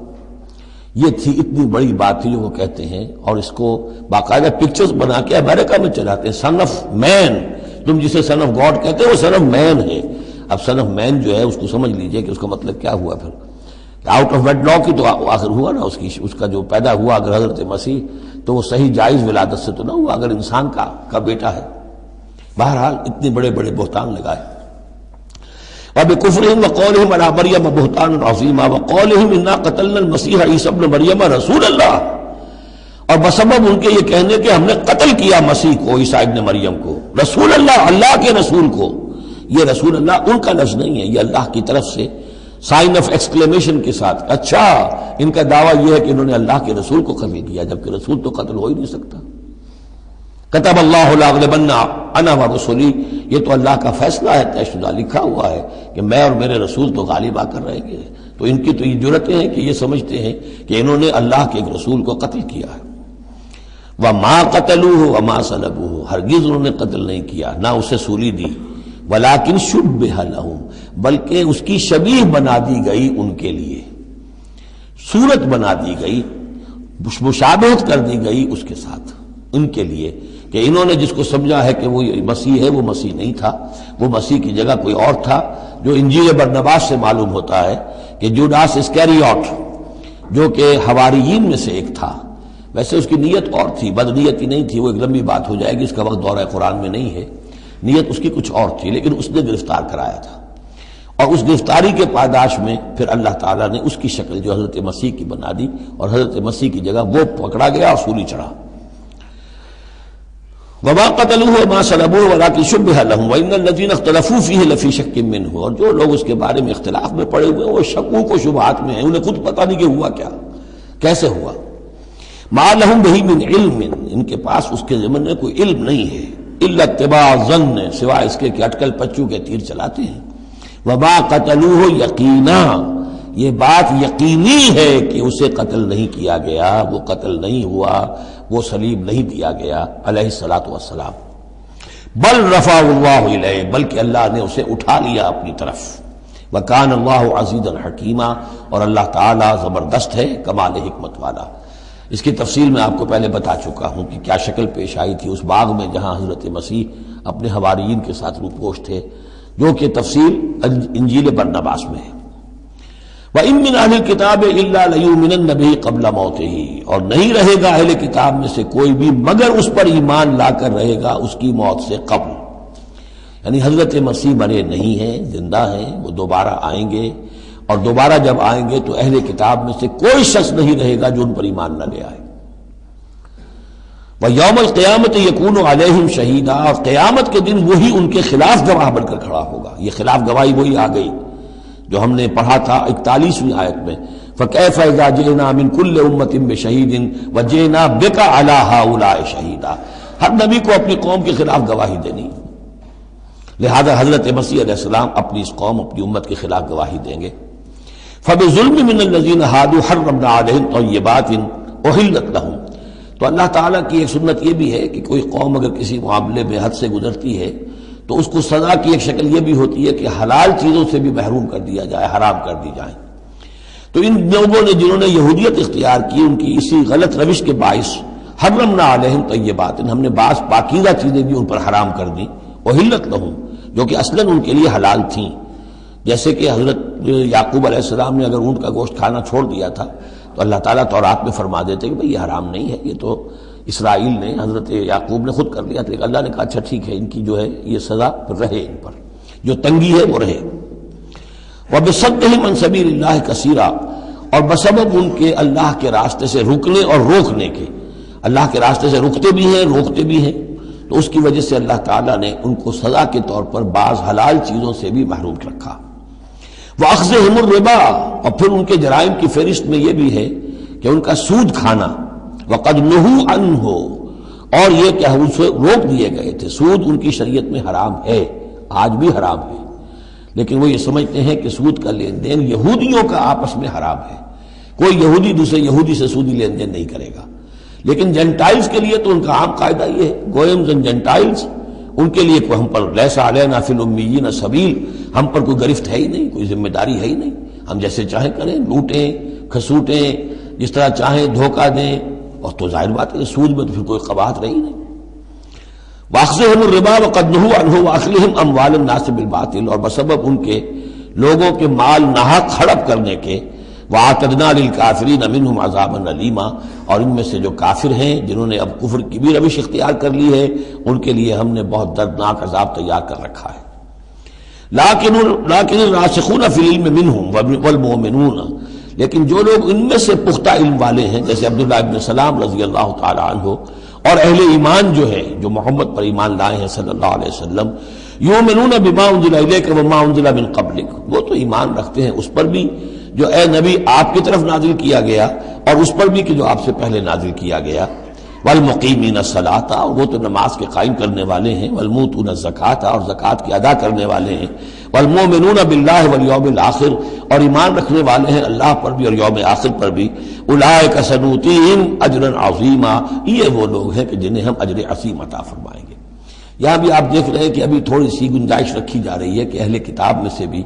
یہ تھی اتنی بڑی بات تھی جو وہ کہتے ہیں، اور اس کو باقاعدہ پکچرز بنا کے امریکہ میں چلاتے ہیں. سن آف مین، تم جسے سن آف گاڈ کہتے ہیں وہ سن آف مین ہے. اب سن آف مین جو ہے اس کو سمجھ لیجئے کہ اس کا مطلب کیا ہوا. پھر آؤٹ آف ویڈ لاک ہی تو آخر ہوا نا، اس کا جو پیدا ہوا اگر حضرت مسیح تو وہ صحیح جائز ولادت سے تو نہ ہوا، اگر انسان کا بیٹا ہے. بہرحال اتنے بڑے بڑے بہتان لگائے. وَبِكُفْرِهِمْ وَقَوْلِهِمْ عَلَىٰ مَرْيَمَ بُهْتَانًا عَظِيمًا وَقَوْلِهِمْ إِنَّا قَتَلْنَا الْمَسِيحَ عِيسَى ابْنَ مَرْيَمَ رَسُولَ اللَّهِ، اور بسبب ان کے یہ کہنے کہ ہم نے قتل کیا مسیح کو، عیسیٰ ابن مریم کو. رسول اللہ، اللہ کے رسول کو. یہ رسول اللہ ان کا لفظ نہیں ہے، یہ اللہ کی طرف سے سائن آف ایکسکلیمیشن کے ساتھ. اچھا، ان کا دعویٰ یہ ہے کہ انہوں نے اللہ کے رسول کو قتل کیا، جبکہ رسول تو قتل ہو ہی نہیں سکتا. کتب اللہ لاغلبن انا ورسلی، یہ تو اللہ کا فیصلہ ہے، طے شدہ لکھا ہوا ہے کہ میں اور میرے رسول تو غالب آ کر رہیں گے. تو ان کی تو یہ جرأتیں ہیں کہ یہ سمجھتے ہیں کہ انہوں نے اللہ کے ایک رسول کو قتل کیا ہے. وما قتلوہ وما صلبوہ، ہرگز انہوں نے قتل نہیں کیا، نہ اسے سولی دی. ولکن شبہ لہم، بلکہ اس کی شبیہ بنا دی گئی ان کے لیے، صورت بنا دی گئی، مشابہت کر دی گئی اس کے ساتھ ان کے لیے، کہ انہوں نے جس کو سمجھا ہے کہ وہ مسیح ہے، وہ مسیح نہیں تھا، وہ مسیح کی جگہ کوئی اور تھا. جو انجیل برنباس سے معلوم ہوتا ہے کہ جوڈاس اسکیریوٹ جو کہ حواریین میں سے ایک تھا، ویسے اس کی نیت اور تھی، بد نیتی نہیں تھی، وہ ایک لمبی بات ہو جائے گی، اس کا وقت دورہ قرآن میں نہیں ہے. نیت اس کی کچھ اور تھی، لیکن اس نے گرفتار کرایا تھا، اور اس گرفتاری کے پاداش میں پھر اللہ تعالیٰ نے اس کی شکل جو حضرت مسیح کی بنا دی، اور حضرت مسیح کی جگہ وہ پکڑا گیا اور سولی چڑھا. وما قتلوه وما صلبوه ولكن شبه لهم وان الذين اختلفوا فيه لفي شك منه، اور جو لوگ اس کے بارے میں اختلاف میں پڑے ہوئے ہیں وہ شکوک و شبہات میں ہیں، انہیں خود پتہ نہیں کہ ہوا کیا، کیسے ہوا. ما لهم به من علم، ان کے پاس اس کے ضمن میں کوئی علم نہیں ہے، الا اتباع الظن، سوائے اس کے کہ اٹکل پچو کے تیر چلاتے ہیں. وما قتلوه یقینا، یہ بات یقینی ہے کہ اسے قتل نہیں کیا گیا، وہ قتل نہیں ہوا، وہ صلیب نہیں دیا گیا علیہ الصلوۃ والسلام. بل رفع اللہ الیہ، بلکہ اللہ نے اسے اٹھا لیا اپنی طرف. وکان اللہ عزیزا حکیما، اور اللہ تعالی زبردست ہے، کمال حکمت والا. اس کی تفصیل میں آپ کو پہلے بتا چکا ہوں کہ کیا شکل پیش آئی تھی اس باغ میں جہاں حضرت مسیح اپنے حواریین کے ساتھ روپوش تھے، جو کہ تفصیل انجیل برنباس میں ہے. وَإِن مِّنْ أَهْلِ الْكِتَابِ إِلَّا لَيُؤْمِنَنَّ بِهِ قَبْلَ مَوْتِهِ، اور نہیں رہے گا اہل کتاب میں سے کوئی بھی مگر اس پر ایمان لا کر رہے گا اس کی موت سے قبل. یعنی حضرت مسیح مرے نہیں ہیں، زندہ ہیں، وہ دوبارہ آئیں گے، اور دوبارہ جب آئیں گے تو اہل کتاب میں سے کوئی شخص نہیں رہے گا جو ان پر ایمان نہ لے آئے. وَيَوْمَ الْقِيَامَةِ يَكُونُ عَلَيْهِمْ شَهِيدًا، اور قیامت کے دن وہی ان کے خلاف گواہ بن کر کھڑا ہوگا۔ یہ خلاف گواہی وہی آ گئی جو ہم نے پڑھا تھا 41ویں آیت میں، فَكَيْفَ إِذَا جِئْنَا مِنْ كُلِّ أُمَّةٍ بِشَهِيدٍ وَجِئْنَا بِكَ عَلَىٰ هَٰؤُلَاءِ شَهِيدًا۔ ہر نبی کو اپنی قوم کے خلاف گواہی دینی، لہذا حضرت مسیح علیہ السلام اپنی اس قوم، اپنی امت کے خلاف گواہی دیں گے۔ فَبِظُلْمٍ مِّنَ الَّذِينَ هَادُوا حَرَّمْنَا عَلَيْهِمْ طَيِّبَاتٍ أُحِلَّتْ لَهُمْ۔ تو اللہ تعالیٰ کی ایک سنت یہ بھی ہے کہ کوئی قوم اگر کسی معاملے میں حد سے گزرتی ہے تو اس کو سزا کی ایک شکل یہ بھی ہوتی ہے کہ حلال چیزوں سے بھی محروم کر دیا جائے، حرام کر دی جائیں۔ تو ان لوگوں نے جنہوں نے یہودیت اختیار کی، ان کی اسی غلط روش کے باعث حرمنا علیہم طیبات، ہم نے بعض پاکیزہ چیزیں بھی ان پر حرام کر دیں، احلت لہم، جو کہ اصلاً ان کے لیے حلال تھیں۔ جیسے کہ حضرت یعقوب علیہ السلام نے اگر اونٹ کا گوشت کھانا چھوڑ دیا تھا تو اللہ تعالیٰ تورات میں فرما دیتے کہ بھئی یہ حرام نہیں ہے، یہ تو اسرائیل نے، حضرت یعقوب نے خود کر لیا تھا۔ اللہ نے کہا اچھا ٹھیک ہے، ان کی جو ہے یہ سزا رہے، ان پر جو تنگی ہے وہ رہے۔ وَبِصَدِّهِمْ عَنْ سَبِيلِ اللَّهِ كَثِيرًا، اور بسبب ان کے اللہ کے راستے سے رکنے اور روکنے کے، اللہ کے راستے سے رکتے بھی ہیں، روکتے بھی ہیں، تو اس کی وجہ سے اللہ تعالیٰ نے ان کو سزا کے طور پر بعض حلال چیزوں سے بھی محروم رکھا۔ وَأَخْذِهِمُ الرِّبَا، اور پھر ان کے جرائم کی فہرست میں یہ بھی ہے کہ ان کا سود کھانا، وَقَدْ نُهُوا عَنْهُ، اور یہ کہ ہم اسے روک دیے گئے تھے۔ سود ان کی شریعت میں حرام ہے، آج بھی حرام ہے، لیکن وہ یہ سمجھتے ہیں کہ سود کا لین دین یہودیوں کا آپس میں حرام ہے، کوئی یہودی دوسرے یہودی سے سودی لین دین نہیں کرے گا۔ لیکن جینٹائلز کے لیے تو ان کا عام قاعدہ یہ ہے، گوئمز اینڈ جینٹائلز، ان کے لیے کوئی ہم پر لیس علینا فی الامیین سبیل، ہم پر کوئی گرفت ہے ہی نہیں، کوئی ذمہ داری ہے ہی نہیں، ہم جیسے چاہیں کریں، لوٹیں کھسوٹیں، جس طرح چاہیں دھوکہ دیں، اور تو ظاہر بات ہے سود میں تو پھر کوئی قباحت رہی نہیں۔ وَأَخْذِهِمُ الرِّبَا وَقَدْ نُهُوا عَنْهُ وَأَكْلِهِمْ أَمْوَالَ النَّاسِ بِالْبَاطِلِ، اور بسبب ان کے لوگوں کے مال ناحق ہڑپ کرنے کے، وَأَعْتَدْنَا لِلْكَافِرِينَ مِنْهُمْ عَذَابًا أَلِيمًا، اور ان میں سے جو کافر ہیں، جنہوں نے اب کفر کی بھی روش اختیار کر لی ہے، ان کے لیے ہم نے بہت دردناک عذاب تیار کر رکھا ہے۔ لیکن الراسخون فی العلم منہم والمؤمنون، لیکن جو لوگ ان میں سے پختہ علم والے ہیں، جیسے عبداللہ ابن سلام رضی اللہ تعالی عنہ، اور اہل ایمان جو ہے، جو محمد پر ایمان لائے ہیں صلی اللہ علیہ وسلم، یؤمنون بما انزل الیک وما انزل من قبلک، وہ تو ایمان رکھتے ہیں اس پر بھی جو اے نبی آپ کی طرف نازل کیا گیا، اور اس پر بھی کہ جو آپ سے پہلے نازل کیا گیا۔ والمقیمین الصلاۃ، اور وہ تو نماز کے قائم کرنے والے ہیں، والموتون الزکوٰۃ، اور زکوٰۃ کی ادا کرنے والے ہیں، والمؤمنون باللہ والیوم الآخر، اور ایمان رکھنے والے ہیں اللہ پر بھی اور یوم آخر پر بھی۔ اولئک سنؤتیہم اجرا عظیما، یہ وہ لوگ ہیں کہ جنہیں ہم اجر عظیم عطا فرمائیں گے۔ یہاں بھی آپ دیکھ رہے ہیں کہ ابھی تھوڑی سی گنجائش رکھی جا رہی ہے کہ اہل کتاب میں سے بھی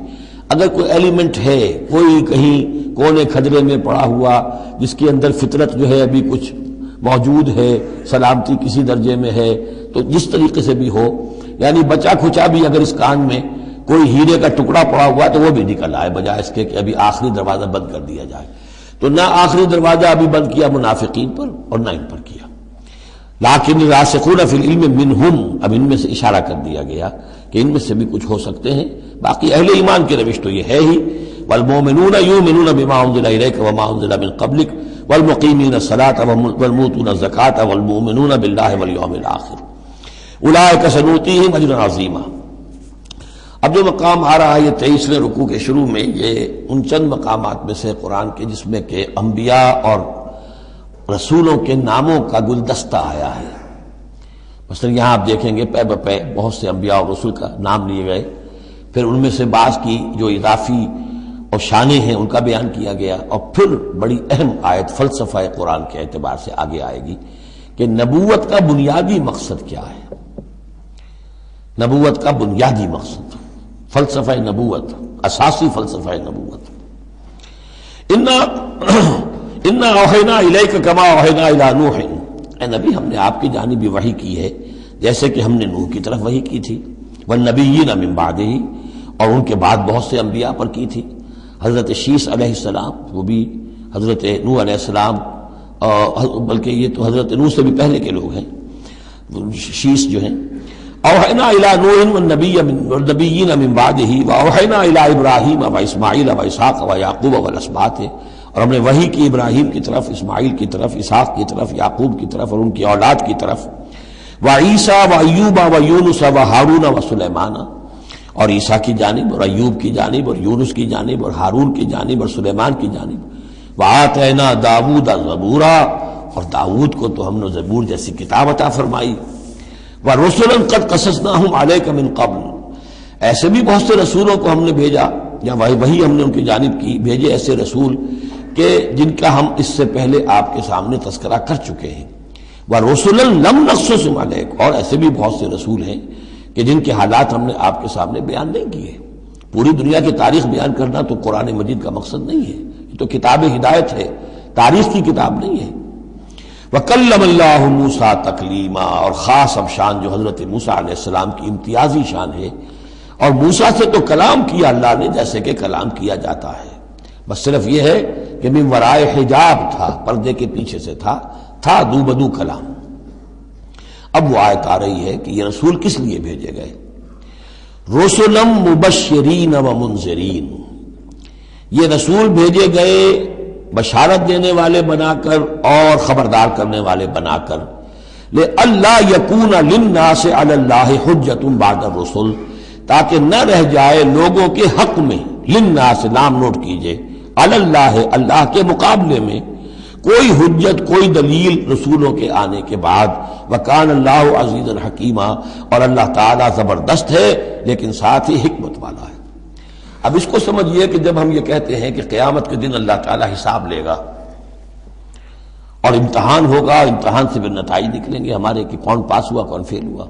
اگر کوئی ایلیمنٹ ہے، کوئی کہیں کونے کھدرے میں پڑا ہوا جس کے اندر فطرت جو ہے ابھی کچھ موجود ہے، سلامتی کسی درجے میں ہے، تو جس طریقے سے بھی ہو، یعنی بچا کھچا بھی اگر اس کان میں کوئی ہیرے کا ٹکڑا پڑا ہوا تو وہ بھی نکل آئے، بجائے اس کے کہ ابھی آخری دروازہ بند کر دیا جائے۔ تو نہ آخری دروازہ ابھی بند کیا منافقین پر اور نہ ان پر کیا۔ لیکن الراسخون فی العلم منہم، اب ان میں سے اشارہ کر دیا گیا کہ ان میں سے بھی کچھ ہو سکتے ہیں، باقی اہل ایمان کی روش تو یہ ہے ہی، والمؤمنون یؤمنون بما انزل الیک وما انزل من قبلک والمقیمین الصلاۃ والموتون الزکوٰۃ والمؤمنون باللہ والیوم الآخر اولئک سنؤتیہم اجرا عظیما۔ اب جو مقام آ رہا ہے یہ 23ویں رکوع کے شروع میں، یہ ان چند مقامات میں سے قرآن کے جس میں کہ انبیاء اور رسولوں کے ناموں کا گلدستہ آیا ہے۔ مثلا یہاں آپ دیکھیں گے پے بپے بہت سے انبیاء اور رسول کا نام لیے گئے، پھر ان میں سے بعض کی جو اضافی اور شانیں ہیں ان کا بیان کیا گیا، اور پھر بڑی اہم آیت فلسفہ قرآن کے اعتبار سے آگے آئے گی کہ نبوت کا بنیادی مقصد کیا ہے۔ نبوت کا بنیادی مقصد، فلسفہ نبوت، اساسی فلسفہ نبوت۔ انا اوحینا الیک کما اوحینا الی نوح، اے نبی ہم نے آپ کی جانب بھی وحی کی ہے جیسے کہ ہم نے نوح کی طرف وحی کی تھی، والنبیین من بعدہ، اور ان کے بعد بہت سے انبیاء پر کی تھی۔ حضرت شیس علیہ السلام وہ بھی حضرت نوح علیہ السلام، بلکہ یہ تو حضرت نوح سے بھی پہلے کے لوگ ہیں، شیس جو ہیں۔ اوحینا الی نوح والنبیین من بعدہ واوحینا الی ابراہیم واسماعیل واسحاق ویعقوب والاسباط، اور ہم نے وحی کی ابراہیم کی طرف، اسماعیل کی طرف، اسحاق کی طرف، یعقوب کی طرف اور ان کی اولاد کی طرف، وعیسیٰ وایوب ویونس وہارون وسلیمان، اور عیسیٰ کی جانب اور ایوب کی جانب اور یونس کی جانب اور ہارون کی جانب اور سلیمان کی جانب، وآتینا داؤد زبورا، اور داؤد کو تو ہم نے زبور جیسی کتاب عطا فرمائی، ورسلا قد قصصناہم علیک من قبل، ایسے بھی بہت سے رسولوں کو ہم نے بھیجا، یا وہی ہم نے ان کی جانب کی بھیجے ایسے رسول کہ جن کا ہم اس سے پہلے آپ کے سامنے تذکرہ کر چکے ہیں، وَرُسُلًا لَمْ نَقْصُصْهُمْ عَلَيْكَ، اور ایسے بھی بہت سے رسول ہیں کہ جن کے حالات ہم نے آپ کے سامنے بیان نہیں کیے۔ پوری دنیا کی تاریخ بیان کرنا تو قرآن مجید کا مقصد نہیں ہے، یہ تو کتاب ہدایت ہے، تاریخ کی کتاب نہیں ہے۔ وَكَلَّمَ اللَّهُ مُوسَىٰ تَكْلِيمًا، اور خاص اب شان جو حضرت موسیٰ علیہ السلام کی امتیازی شان ہے، اور موسیٰ سے تو کلام کیا اللہ نے جیسے کہ کلام کیا جاتا ہے، بس صرف یہ ہے کہ من ورائے حجاب تھا، پردے کے پیچھے سے تھا دو بدو کلام۔ اب وہ آیت آ رہی ہے کہ یہ رسول کس لیے بھیجے گئے؟ رسلا مبشرین و منذرین، یہ رسول بھیجے گئے بشارت دینے والے بنا کر اور خبردار کرنے والے بنا کر، لئلا یکون للناس علی اللہ حجۃ بعد الرسل، تاکہ نہ رہ جائے لوگوں کے حق میں، للناس نام نوٹ کیجئے، علی اللہ، اللہ کے مقابلے میں کوئی حجت، کوئی دلیل رسولوں کے آنے کے بعد، وکان اللہ عزیزا حکیما، اور اللہ تعالیٰ زبردست ہے لیکن ساتھ ہی حکمت والا ہے۔ اب اس کو سمجھیے کہ جب ہم یہ کہتے ہیں کہ قیامت کے دن اللہ تعالیٰ حساب لے گا اور امتحان ہوگا، امتحان سے پھر نتائج نکلیں گے ہمارے کہ کون پاس ہوا کون فیل ہوا،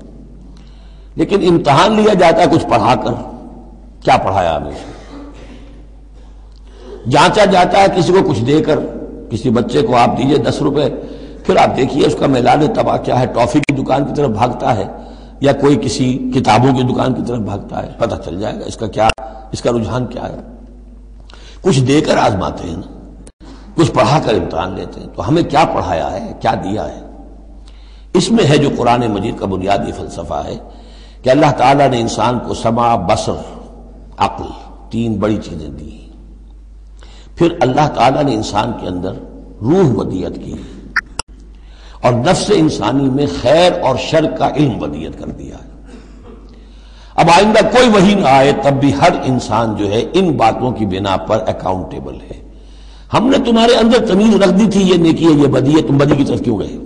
لیکن امتحان لیا جاتا ہے کچھ پڑھا کر، کیا پڑھایا ہمیں؟ جانچا جاتا ہے کسی کو کچھ دے کر، کسی بچے کو آپ دیجئے 10 روپے، پھر آپ دیکھیے اس کا میلان تباہ کیا ہے، ٹافی کی دکان کی طرف بھاگتا ہے یا کوئی کسی کتابوں کی دکان کی طرف بھاگتا ہے، پتہ چل جائے گا اس کا رجحان کیا ہے۔ کچھ دے کر آزماتے ہیں نا، کچھ پڑھا کر امتحان لیتے ہیں، تو ہمیں کیا پڑھایا ہے، کیا دیا ہے؟ اس میں ہے جو قرآن مجید کا بنیادی فلسفہ ہے کہ اللہ تعالیٰ نے انسان کو سمع، بصر، عقل، 3 بڑی چیزیں دی، پھر اللہ تعالیٰ نے انسان کے اندر روح ودیت کی اور نفس انسانی میں خیر اور شر کا علم ودیت کر دیا ہے۔ اب آئندہ کوئی وحی نہ آئے تب بھی ہر انسان جو ہے ان باتوں کی بنا پر اکاؤنٹیبل ہے۔ ہم نے تمہارے اندر تمیز رکھ دی تھی، یہ نیکی ہے یہ بدی ہے، تم بدی کی طرف کیوں گئے؟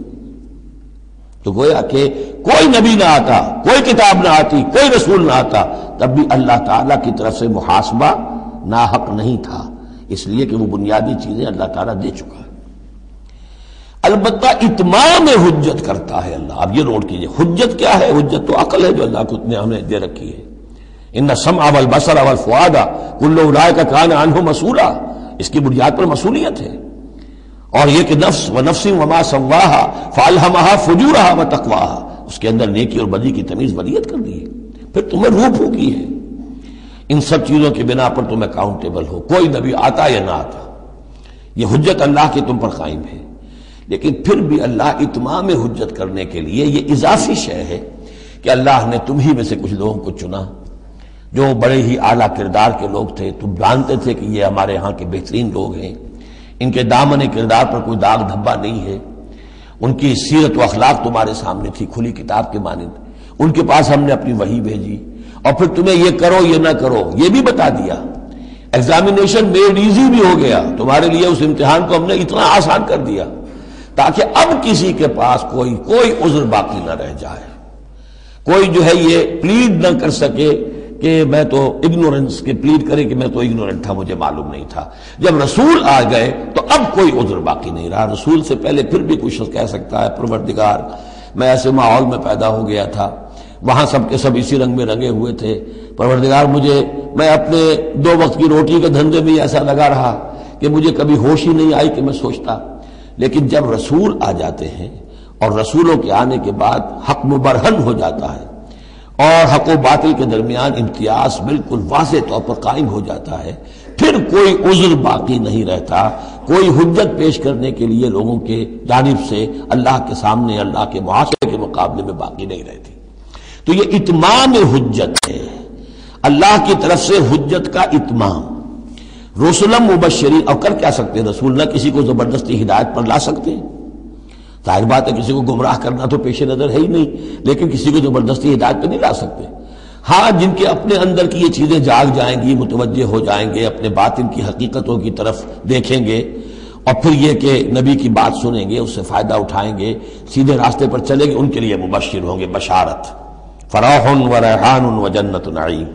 تو گویا کہ کوئی نبی نہ آتا، کوئی کتاب نہ آتی، کوئی رسول نہ آتا، تب بھی اللہ تعالیٰ کی طرف سے محاسبہ ناحق نہیں تھا، اس لیے کہ وہ بنیادی چیزیں اللہ تعالیٰ دے چکا ہے۔ البتہ اتمام حجت کرتا ہے اللہ۔ اب یہ نوٹ کیجئے، حجت کیا ہے؟ حجت تو عقل ہے جو اللہ کو نے ہمیں دے رکھی ہے۔ ان السمع والبصر والفؤاد کل اولئک کان عنہ مسئولا، اس کی بنیاد پر مسئولیت ہے۔ اور یہ کہ نفس ونفس وما سواہا فالہمہا فجورہا وتقواہا، اس کے اندر نیکی اور بدی کی تمیز ودیت کر دی ہے، پھر تمہیں روح پھونکی ہے۔ ان سب چیزوں کی بنا پر تم اکاؤنٹیبل ہو، کوئی نبی آتا یا نہ آتا، یہ حجت اللہ کی تم پر قائم ہے۔ لیکن پھر بھی اللہ اتمام حجت کرنے کے لیے یہ اضافی شے ہے کہ اللہ نے تم ہی میں سے کچھ لوگوں کو چنا جو بڑے ہی اعلیٰ کردار کے لوگ تھے، تم جانتے تھے کہ یہ ہمارے ہاں کے بہترین لوگ ہیں، ان کے دامن کردار پر کوئی داغ دھبا نہیں ہے، ان کی سیرت و اخلاق تمہارے سامنے تھی کھلی کتاب کے مانند، ان کے پاس ہم نے اپنی وحی بھیجی، اور پھر تمہیں یہ کرو یہ نہ کرو یہ بھی بتا دیا۔ ایگزامینیشن میڈ ایزی بھی ہو گیا تمہارے لیے، اس امتحان کو ہم نے اتنا آسان کر دیا تاکہ اب کسی کے پاس کوئی عذر باقی نہ رہ جائے، کوئی جو ہے یہ پلیڈ نہ کر سکے کہ میں تو اگنورنس کے پلیڈ کرے کہ میں تو اگنورنٹ تھا، مجھے معلوم نہیں تھا۔ جب رسول آ گئے تو اب کوئی عذر باقی نہیں رہا۔ رسول سے پہلے پھر بھی کوئی شخص کہہ سکتا ہے پروردگار میں ایسے ماحول میں پیدا ہو گیا تھا، وہاں سب کے سب اسی رنگ میں رنگے ہوئے تھے، پروردگار میں اپنے 2 وقت کی روٹی کے دھندے میں ایسا لگا رہا کہ مجھے کبھی ہوش ہی نہیں آئی کہ میں سوچتا۔ لیکن جب رسول آ جاتے ہیں اور رسولوں کے آنے کے بعد حق مبرہن ہو جاتا ہے اور حق و باطل کے درمیان امتیاز بالکل واضح طور پر قائم ہو جاتا ہے، پھر کوئی عذر باقی نہیں رہتا، کوئی حجت پیش کرنے کے لیے لوگوں کے جانب سے اللہ کے سامنے اللہ کے معاشرے کے مقابلے میں باقی نہیں رہتی۔ تو یہ اتمام حجت ہے، اللہ کی طرف سے حجت کا اتمام۔ رسلا مبشرین، اور کر کیا سکتے ہیں رسول؟ نہ کسی کو زبردستی ہدایت پر لا سکتے ہیں، ظاہر بات ہے کسی کو گمراہ کرنا تو پیش نظر ہے ہی نہیں، لیکن کسی کو زبردستی ہدایت پہ نہیں لا سکتے۔ ہاں جن کے اپنے اندر کی یہ چیزیں جاگ جائیں گی، متوجہ ہو جائیں گے، اپنے باطن کی حقیقتوں کی طرف دیکھیں گے، اور پھر یہ کہ نبی کی بات سنیں گے، اس سے فائدہ اٹھائیں گے، سیدھے راستے پر چلیں گے، ان کے لیے مبشر ہوں گے، بشارت، فراح و ریحان و جنت نعیم۔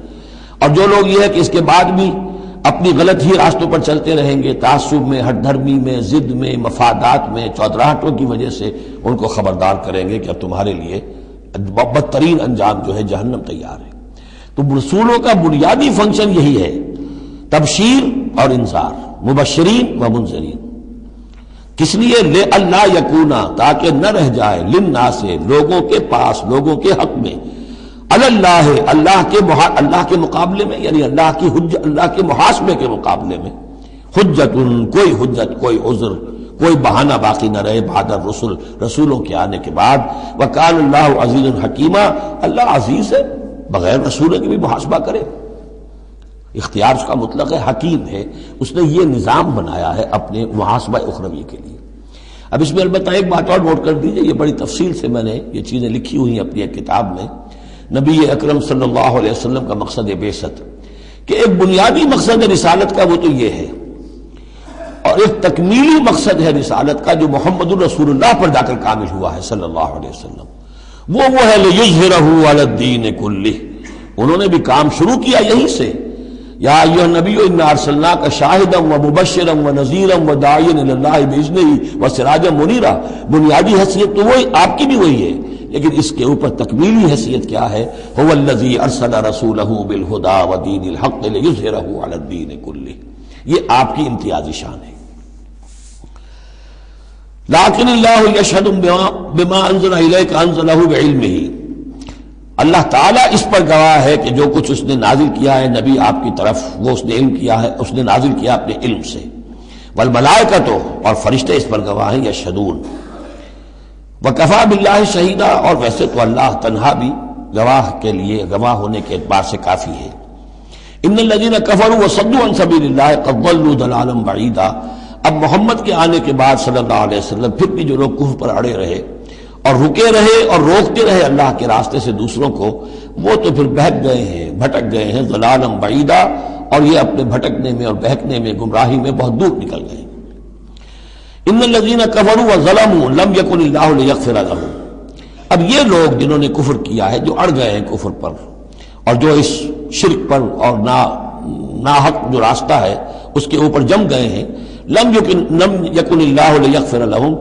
اور جو لوگ یہ ہے کہ اس کے بعد بھی اپنی غلط ہی راستوں پر چلتے رہیں گے، تعصب میں، ہٹ دھرمی میں، ضد میں، مفادات میں، چودراہٹوں کی وجہ سے، ان کو خبردار کریں گے کہ اب تمہارے لیے بدترین انجام جو ہے جہنم تیار ہے۔ تو رسولوں کا بنیادی فنکشن یہی ہے، تبشیر اور انذار، مبشرین و منذرین۔ کس لیے؟ لے اللہ یکونا، تاکہ نہ رہ جائے، للناس، لوگوں کے پاس، لوگوں کے حق میں، اللہ، اللہ کے مقابلے میں، یعنی اللہ کی حجت، اللہ کے محاسبے کے مقابلے میں، حجت، کوئی حجت، کوئی عذر، کوئی بہانہ باقی نہ رہے بعد الرسل، رسولوں کے آنے کے بعد۔ وکان اللہ عزیز حکیمہ، اللہ عزیز ہے، بغیر رسولوں کے بھی محاسبہ کرے، اختیار اس کا مطلق ہے، حکیم ہے، اس نے یہ نظام بنایا ہے اپنے محاسبہ اخروی کے لیے۔ اب اس میں البتہ ایک بات اور نوٹ کر دیجئے، یہ بڑی تفصیل سے میں نے یہ چیزیں لکھی ہوئی ہیں اپنی ایک کتاب میں، نبی اکرم صلی اللہ علیہ وسلم کا مقصد بعثت، کہ ایک بنیادی مقصد رسالت کا وہ تو یہ ہے، اور ایک تکمیلی مقصد ہے رسالت کا جو محمد الرسول اللہ پر جا کر کامل ہوا ہے صلی اللہ علیہ وسلم، وہ ہے لِيُظْهِرَهُ عَلَى الدِّينِ كُلِّهِ۔ انہوں نے بھی کام شروع کیا یہیں سے، یا ایھا النبی انا ارسلناک شاہدا ومبشرا ونذیرا وداعیا الی اللہ باذنہ وسراجا منیرا۔ بنیادی حیثیت تو وہی آپ کی بھی وہی ہے، لیکن اس کے اوپر تکمیلی حیثیت کیا ہے؟ هو الذی ارسل رسولہ بالہدی ودین الحق لیظہرہ علی الدین کلہ۔ یہ آپ کی امتیازی شان ہے۔ لیکن اللہ یشہد بما انزل الیک انزلہ بعلمہ، اللہ تعالیٰ اس پر گواہ ہے کہ جو کچھ اس نے نازل کیا ہے نبی آپ کی طرف، وہ اس نے علم کیا ہے، اس نے نازل کیا اپنے علم سے۔ والملائکۃ، اور فرشتے اس پر گواہ ہیں، یشہدون۔ وکفیٰ باللہ شہیدا، اور ویسے تو اللہ تنہا بھی گواہ کے لیے، گواہ ہونے کے اعتبار سے کافی ہے۔ ان الذین کفروا وصدوا عن سبیل اللہ قد ضلوا ضلالا بعیدا۔ اب محمد کے آنے کے بعد صلی اللہ علیہ وسلم پھر بھی جو لوگ کفر پر اڑے رہے اور رکے رہے اور روکتے رہے اللہ کے راستے سے دوسروں کو، وہ تو پھر بہک گئے ہیں، بھٹک گئے ہیں، ضلالا بعیدا، اور یہ اپنے بھٹکنے میں اور بہکنے میں، گمراہی میں بہت دور نکل گئے۔ ان الذین کفروا وظلموا لم یکن اللہ لیغفر لهم۔ اب یہ لوگ جنہوں نے کفر کیا ہے، جو اڑ گئے ہیں کفر پر، اور جو اس شرک پر اور ناحق جو راستہ ہے اس کے اوپر جم گئے ہیں، لم یکن اللہ لیغفر لهم،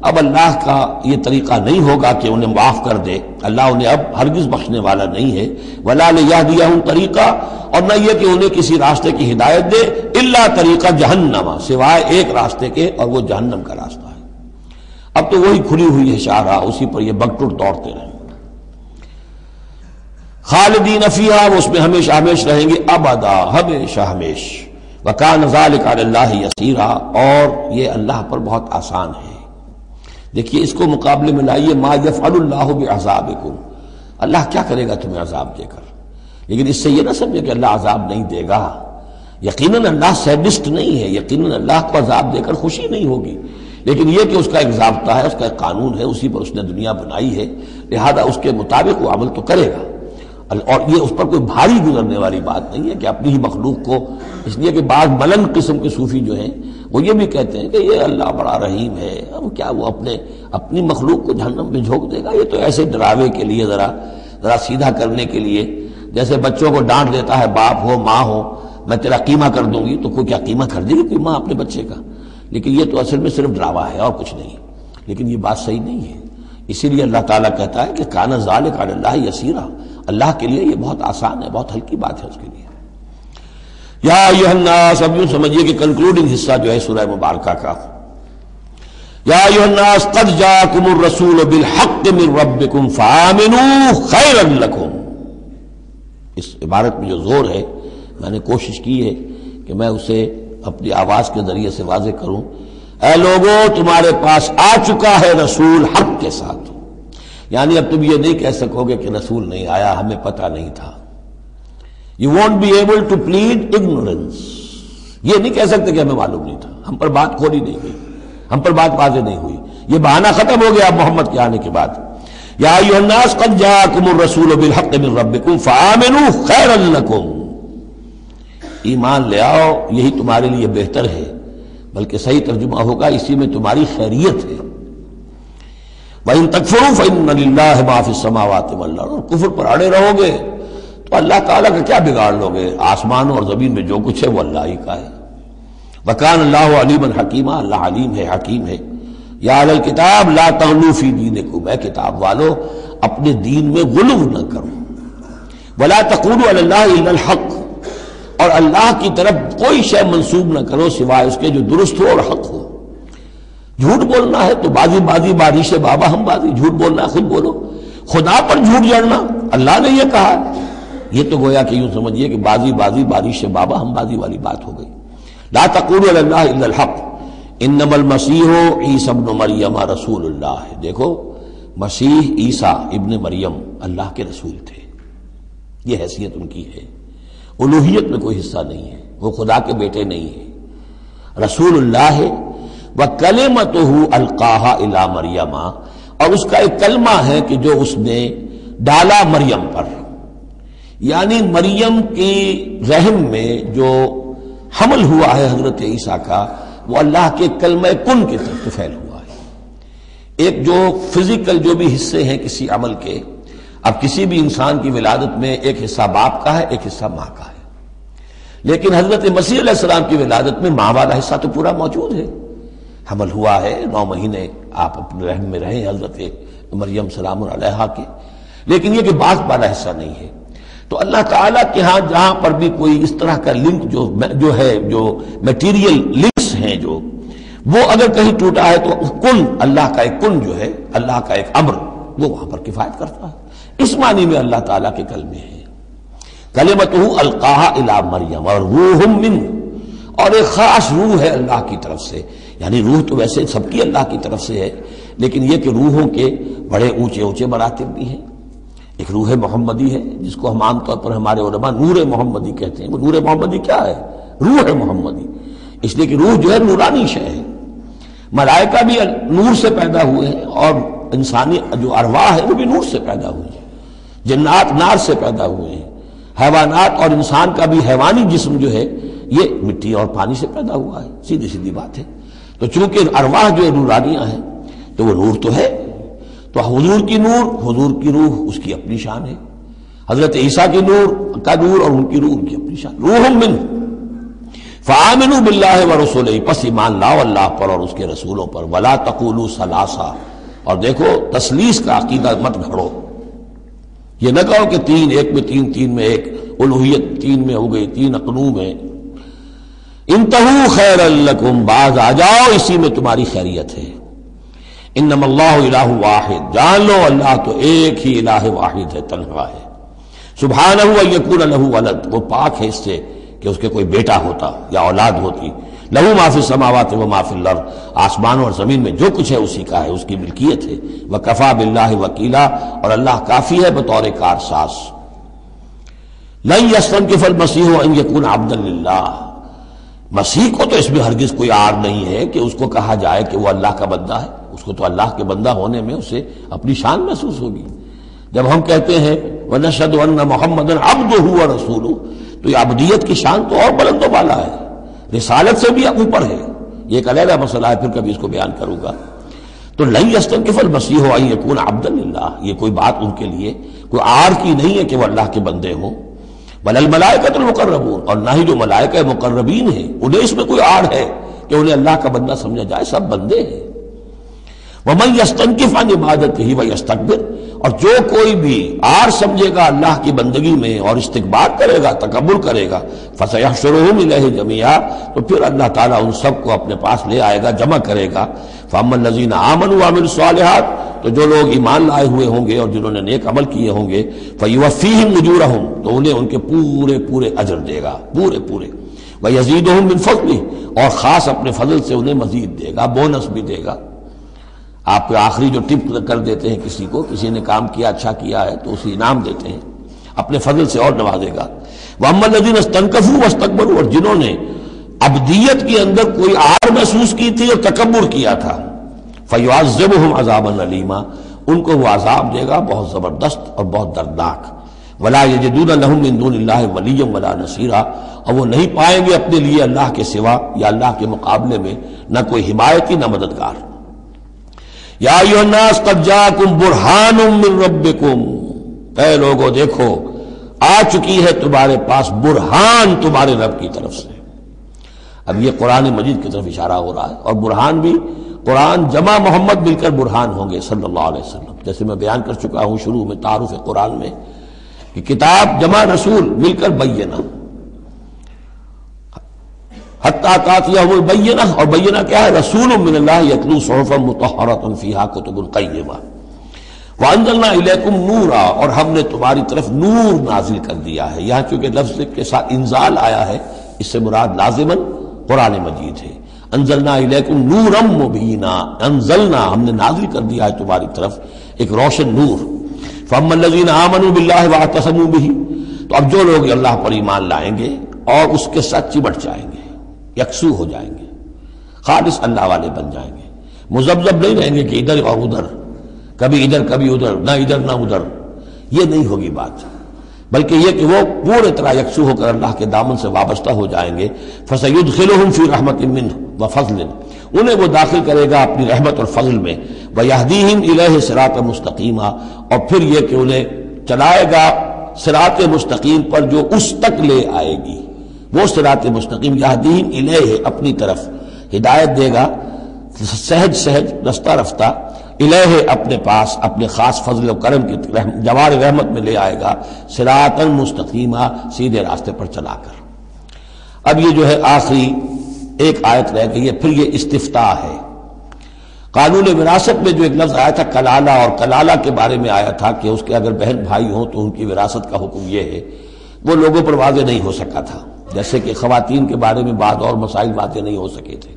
اب اللہ کا یہ طریقہ نہیں ہوگا کہ انہیں معاف کر دے، اللہ انہیں اب ہرگز بخشنے والا نہیں ہے۔ ولا لیہدیہم طریقہ، اور نہ یہ کہ انہیں کسی راستے کی ہدایت دے، الا طریقہ جہنم، سوائے ایک راستے کے، اور وہ جہنم کا راستہ ہے۔ اب تو وہی کھلی ہوئی ہے شاہراہ، اسی پر یہ بگٹر دوڑتے رہیں، خالدین فیہا، وہ اس میں ہمیشہ ہمیش رہیں گے، ابدا، ہمیشہ ہمیش۔ وکان ذلک علی اللہ یسیرا، اور یہ اللہ پر بہت آسان ہے۔ دیکھیے اس کو مقابلے میں لائیے، ما یفعل اللہ بعذابکم، اللہ کیا کرے گا تمہیں عذاب دے کر، لیکن اس سے یہ نہ سمجھے کہ اللہ عذاب نہیں دے گا، یقیناً اللہ سیڈسٹ نہیں ہے، یقیناً اللہ کو عذاب دے کر خوشی نہیں ہوگی، لیکن یہ کہ اس کا ایک ضابطہ ہے، اس کا ایک قانون ہے، اسی پر اس نے دنیا بنائی ہے، لہذا اس کے مطابق وہ عمل تو کرے گا، اور یہ اس پر کوئی بھاری گزرنے والی بات نہیں ہے کہ اپنی ہی مخلوق کو، اس لیے کہ بعض ملن قسم کے صوفی جو ہیں وہ یہ بھی کہتے ہیں کہ یہ اللہ بڑا رحیم ہے، اب کیا وہ اپنی مخلوق کو جہنم میں جھونک دے گا، یہ تو ایسے ڈراوے کے لیے، ذرا سیدھا کرنے کے لیے، جیسے بچوں کو ڈانٹ دیتا ہے باپ ہو ماں ہو، میں تیرا قیمہ کر دوں گی، تو کوئی کیا قیمہ کر دے گی کوئی ماں اپنے بچے کا؟ لیکن یہ تو اصل میں صرف ڈراوا ہے اور کچھ نہیں، لیکن یہ بات صحیح نہیں ہے۔ اسی لیے اللہ تعالیٰ کہتا ہے کہ کان ذالک علی اللہ یسیرا، اللہ کے لیے یہ بہت آسان ہے، بہت ہلکی بات ہے اس کے لیے۔ یا ایھا الناس، اب یوں سمجھیے کہ کنکلوڈنگ حصہ جو ہے سورہ مبارکہ کا، یا ایھا الناس قد جاءکم الرسول بالحق من ربکم فآمنوا خیرا لکم۔ اس عبارت میں جو زور ہے، میں نے کوشش کی ہے کہ میں اسے اپنی آواز کے ذریعے سے واضح کروں، اے لوگوں تمہارے پاس آ چکا ہے رسول حق کے ساتھ، یعنی اب تم یہ نہیں کہہ سکو گے کہ رسول نہیں آیا، ہمیں پتہ نہیں تھا۔ You won't be able to plead ignorance. یہ نہیں کہہ سکتے کہ ہمیں معلوم نہیں تھا، ہم پر بات کھولی نہیں گئی، ہم پر بات واضح نہیں ہوئی، یہ بہانہ ختم ہو گیا اب محمد کے آنے کے بعد۔ یا ایھا الناس قد جاءکم الرسول بالحق من ربکم فآمنوا خیرا لکم، ایمان لے آؤ یہی تمہارے لیے بہتر ہے، بلکہ صحیح ترجمہ ہوگا اسی میں تمہاری خیریت ہے۔ وَإِن تَكْفُرُوا فَإِنَّ لِلَّهِ مَا فِي السَّمَاوَاتِ وَالْأَرْضِ، اور کفر پر اڑے رہو گے تو اللہ تعالیٰ کا کیا بگاڑ لو گے؟ آسمانوں اور زمین میں جو کچھ ہے وہ اللہ ہی کا ہے۔ وَكَانَ اللَّهُ عَلِيمًا حَكِيمًا، اللہ علیم ہے، حکیم ہے۔ یا اہل الکتاب لا تغلوا فی دینکم، اے کتاب والو اپنے دین میں غلو نہ کرو۔ وَلَا تَقُولُوا عَلَى اللَّهِ إِلَّا الْحَقَّ، اور اللہ کی طرف کوئی شے منسوب نہ کرو سوائے اس کے جو درست ہو اور حق ہو۔ جھوٹ بولنا ہے تو بازی بارش بابا ہم بازی، جھوٹ بولنا ہے خود بولو۔ خدا پر جھوٹ جڑنا اللہ نے یہ کہا، یہ تو گویا کہ یوں سمجھیے کہ بازی بارش بابا ہم بازی والی بات ہو گئی۔ لا تقولوا علی اللہ الا الحق انما المسیح عیسی ابن مریم رسول اللہ، دیکھو مسیح عیسیٰ ابن مریم اللہ کے رسول تھے، یہ حیثیت ان کی ہے، الوہیت میں کوئی حصہ نہیں ہے، وہ خدا کے بیٹے نہیں ہیں، رسول اللہ ہے۔ وَكَلِمَتُهُ أَلْقَاهَا إِلَىٰ مَرْيَمَ، اور اس کا ایک کلمہ ہے کہ جو اس نے ڈالا مریم پر، یعنی مریم کی رحم میں جو حمل ہوا ہے حضرت عیسیٰ کا، وہ اللہ کے کلمہ کن کی طرف فعل ہوا ہے۔ ایک جو فزیکل جو بھی حصے ہیں کسی عمل کے، اب کسی بھی انسان کی ولادت میں ایک حصہ باپ کا ہے، ایک حصہ ماں کا ہے، لیکن حضرت مسیح علیہ السلام کی ولادت میں ماں والا حصہ تو پورا موجود ہے، حمل ہوا ہے، 9 مہینے آپ اپنے رحم میں رہیں حضرت مریم سلام علیہا کے، لیکن یہ کہ باپ والا حصہ نہیں ہے۔ تو اللہ تعالیٰ کے ہاں جہاں پر بھی کوئی اس طرح کا لنک جو ہے، جو میٹیریل لنکس ہیں جو، وہ اگر کہیں ٹوٹا ہے تو کن، اللہ کا ایک کن جو ہے، اللہ کا ایک امر، وہ وہاں پر کفایت کرتا ہے۔ اس معنی میں اللہ تعالیٰ کے کلمے ہیں۔ کلمتہ القاہا الی مریم، اور روح منہ، اور ایک خاص روح ہے اللہ کی طرف سے، یعنی روح تو ویسے سب کی اللہ کی طرف سے ہے، لیکن یہ کہ روحوں کے بڑے اونچے اونچے مراتب بھی ہیں۔ ایک روح محمدی ہے جس کو ہم عام طور پر ہمارے علماء نور محمدی کہتے ہیں۔ وہ نور محمدی کیا ہے؟ روح محمدی، اس لیے کہ روح جو ہے نورانی شے ہے۔ ملائکہ بھی نور سے پیدا ہوئے ہیں، اور انسانی جو ارواح ہے وہ بھی نور سے پیدا ہوئی ہیں، جنات نار سے پیدا ہوئے ہیں، حیوانات اور انسان کا بھی حیوانی جسم جو ہے یہ مٹی اور پانی سے پیدا ہوا ہے، سیدھی سیدھی بات ہے۔ تو چونکہ ارواح جو نورانیاں ہیں تو وہ نور تو ہے، تو حضور کی نور، حضور کی روح اس کی اپنی شان ہے، حضرت عیسیٰ کی نور کا نور اور ان کی روح ان کی اپنی شان۔ روح من فآمنوا باللہ ورسولہ، پس ایمان لاؤ اللہ پر اور اس کے رسولوں پر۔ ولا تقولوا ثلاثہ، اور دیکھو تثلیث کا عقیدہ مت گھڑو، یہ نہ کہو کہ تین، ایک میں تین، تین میں ایک، الوہیت تین میں ہو گئی، تین اقنوم ہے۔ انتہوا خیرا لکم، باز آ جاؤ اسی میں تمہاری خیریت ہے۔ انما اللہ الہ واحد، جان لو اللہ تو ایک ہی الہ واحد ہے، تنہا ہے۔ سبحانہ ان یکون لہ ولد، وہ پاک ہے اس سے کہ اس کے کوئی بیٹا ہوتا یا اولاد ہوتی۔ لہ ما فی السماوات و ما فی الارض، آسمانوں اور زمین میں جو کچھ ہے اسی کا ہے، اس کی ملکیت ہے۔ وکفی باللہ وکیلا، اور اللہ کافی ہے بطور کارساز۔ لن یستنکف المسیح ان یکون عبدا للہ، مسیح کو تو اس میں ہرگز کوئی عار نہیں ہے کہ اس کو کہا جائے کہ وہ اللہ کا بندہ ہے، اس کو تو اللہ کے بندہ ہونے میں اسے اپنی شان محسوس ہوگی۔ جب ہم کہتے ہیں وَنَشْهَدُ أَنَّ مُحَمَّدًا عَبْدُهُ وَرَسُولُهُ، تو یہ عبدیت کی شان تو اور بلند و بالا ہے، رسالت سے بھی اوپر ہے، یہ ایک علیحدہ مسئلہ ہے، پھر کبھی اس کو بیان کروں گا۔ تو لن یستنکف المسیح ان یکون عبدا للہ، یہ کوئی بات ان کے لیے کوئی عار کی نہیں ہے کہ وہ اللہ کے بندے ہوں۔ بل الملائکۃ المقربون، اور نہ ہی جو ملائکہ مقربین ہیں انہیں اس میں کوئی عار ہے کہ انہیں اللہ کا بندہ سمجھا جائے، سب بندے ہیں۔ ومن یستنکف عن عبادتہ ویستکبر، اور جو کوئی بھی عار سمجھے گا اللہ کی بندگی میں اور استکبار کرے گا، تکبر کرے گا، فسیحشرہم الیہ جمیعا، تو پھر اللہ تعالیٰ ان سب کو اپنے پاس لے آئے گا، جمع کرے گا۔ فاما الذین آمنوا وعملوا الصالحات، تو جو لوگ ایمان لائے ہوئے ہوں گے اور جنہوں نے نیک عمل کیے ہوں گے، فیوفیہم اجورہم، تو انہیں ان کے پورے پورے اجر دے گا، پورے پورے۔ ویزیدہم من فضلہ، اور خاص اپنے فضل سے انہیں مزید دے گا، بونس بھی دے گا۔ آپ کو آخری جو ٹپ کر دیتے ہیں کسی کو، کسی نے کام کیا اچھا کیا ہے تو اسے انعام دیتے ہیں، اپنے فضل سے اور نوازے گا۔ وَأَمَّا الَّذِينَ اسْتَنكَفُوا وَاسْتَكْبَرُوا، اور جنہوں نے عبدیت کے اندر کوئی آر محسوس کی تھی اور تکبر کیا تھا، فَيُعَذِّبُهُمْ عَذَابًا أَلِيمًا، ان کو وہ عذاب دے گا بہت زبردست اور بہت دردناک۔ وَلَا يَجِدُونَ لَهُم مِّن دُونِ اللَّهِ وَلِيًّا وَلَا نَصِيرًا، اور وہ نہیں پائیں گے اپنے لیے اللہ کے سوا یا اللہ کے مقابلے میں نہ کوئی حمایتی نہ مددگار۔ یا ایھا الناس قد جاءکم برہان من ربکم، اے لوگو دیکھو آ چکی ہے تمہارے پاس برہان تمہارے رب کی طرف سے۔ اب یہ قرآن مجید کی طرف اشارہ ہو رہا ہے، اور برہان بھی قرآن جمع محمد مل کر برہان ہوں گے صلی اللہ علیہ وسلم، جیسے میں بیان کر چکا ہوں شروع میں تعارف قرآن میں کہ کتاب جمع رسول مل کر بینہ، حتیٰ تأتیہم البینہ، اور بینہ کیا ہے؟ رسول من اللہ یتلو صحفا مطہرۃ فیہا کتب قیمہ، وانزلنا الیکم نورا، اور ہم نے تمہاری طرف نور نازل کر دیا ہے۔ یہاں چونکہ لفظ کے ساتھ انزال آیا ہے، اس سے مراد لازماً قرآن مجید ہے۔ انزلنا الیکم نورا مبینا، انزلنا ہم نے نازل کر دیا ہے تمہاری طرف ایک روشن نور۔ فاما الذین آمنوا باللہ واعتصموا بہ، تو اب جو لوگ اللہ پر ایمان لائیں گے اور اس کے ساتھ چمٹ جائیں گے، یکسو ہو جائیں گے، خالص اللہ والے بن جائیں گے، مذبذب نہیں رہیں گے کہ ادھر اور ادھر، کبھی ادھر کبھی ادھر، نہ ادھر نہ ادھر، یہ نہیں ہوگی بات، بلکہ یہ کہ وہ پورے طرح یکسو ہو کر اللہ کے دامن سے وابستہ ہو جائیں گے۔ فَسَيُدْخِلُهُمْ فِي رَحْمَةٍ مِّنْهُ وَفَضْلٍ، انہیں وہ داخل کرے گا اپنی رحمت اور فضل میں، وَيَهْدِيهِمْ إِلَيْهِ صِرَاطًا مُسْتَقِيمًا، اور پھر یہ کہ انہیں چلائے گا صراط مستقیم پر جو اس تک لے آئے گی، وہ صراط مستقیم، یہدیہم الیہ اپنی طرف ہدایت دے گا سہج سہج رفتہ رفتہ، الہ اپنے پاس اپنے خاص فضل و کرم کی جوار رحمت میں لے آئے گا، صراطا مستقیما، سیدھے راستے پر چلا کر۔ اب یہ جو ہے آخری ایک آیت رہ گئی ہے، پھر یہ استفتاء ہے۔ قانون وراثت میں جو ایک لفظ آیا تھا کلالہ، اور کلالہ کے بارے میں آیا تھا کہ اس کے اگر بہن بھائی ہوں تو ان کی وراثت کا حکم یہ ہے، وہ لوگوں پر واضح نہیں ہو سکا تھا، جیسے کہ خواتین کے بارے میں بعض اور مسائل واضح نہیں ہو سکے تھے۔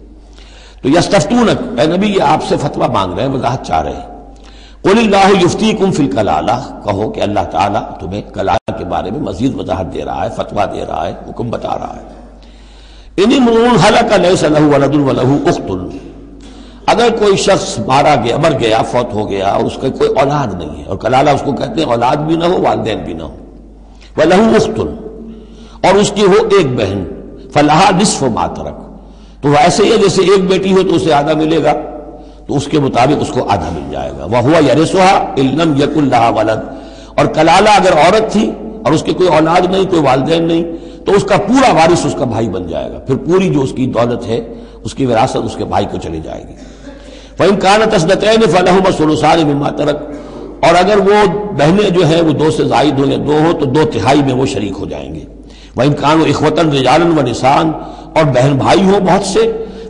تو یستفتونک، اے نبی یہ آپ سے فتویٰ مانگ رہے ہیں، وضاحت چاہ رہے ہیں۔ قل اللہ یفتیکم فی الکلالہ، کہو کہ اللہ تعالیٰ تمہیں کلالہ کے بارے میں مزید وضاحت دے رہا ہے، فتویٰ دے رہا ہے، حکم بتا رہا ہے۔ ان امرؤ ہلک لیس لہ ولد ولہ اخت، اگر کوئی شخص مر گیا، فوت ہو گیا اور اس کا کوئی اولاد نہیں ہے، اور کلالہ اس کو کہتے ہیں اولاد بھی نہ ہو والدین بھی نہ ہو، ولہ اخت، اور اس کی ہو ایک بہن، فلہا نصف ما ترک، تو ایسے ہی جیسے ایک بیٹی ہو تو اسے آدھا ملے گا، تو اس کے مطابق اس کو آدھا مل جائے گا۔ وَهُوَ يَرِثُهَا إِن لَّمْ يَكُن لَّهَا وَلَدٌ، اور کلالہ اگر عورت تھی اور اس کے کوئی اولاد نہیں، کوئی والدین نہیں، تو اس کا پورا وارث اس کا بھائی بن جائے گا، پھر پوری جو اس کی دولت ہے، اس کی وراثت اس کے بھائی کو چلی جائے گی۔ فَإِن كَانَتْ اثْنَتَيْنِ فَلَهُمَا الثُّلُثَانِ مِمَّا تَرَكَ، اور اگر وہ بہنیں جو ہیں وہ دو سے زائد ہو یا دو ہو تو 2/3 میں وہ شریک ہو جائیں گے۔ وَإِن كَانُوا إِخْوَةً رِجَالًا وَنِسَاءً، اور بہن بھائی ہوں بہت سے،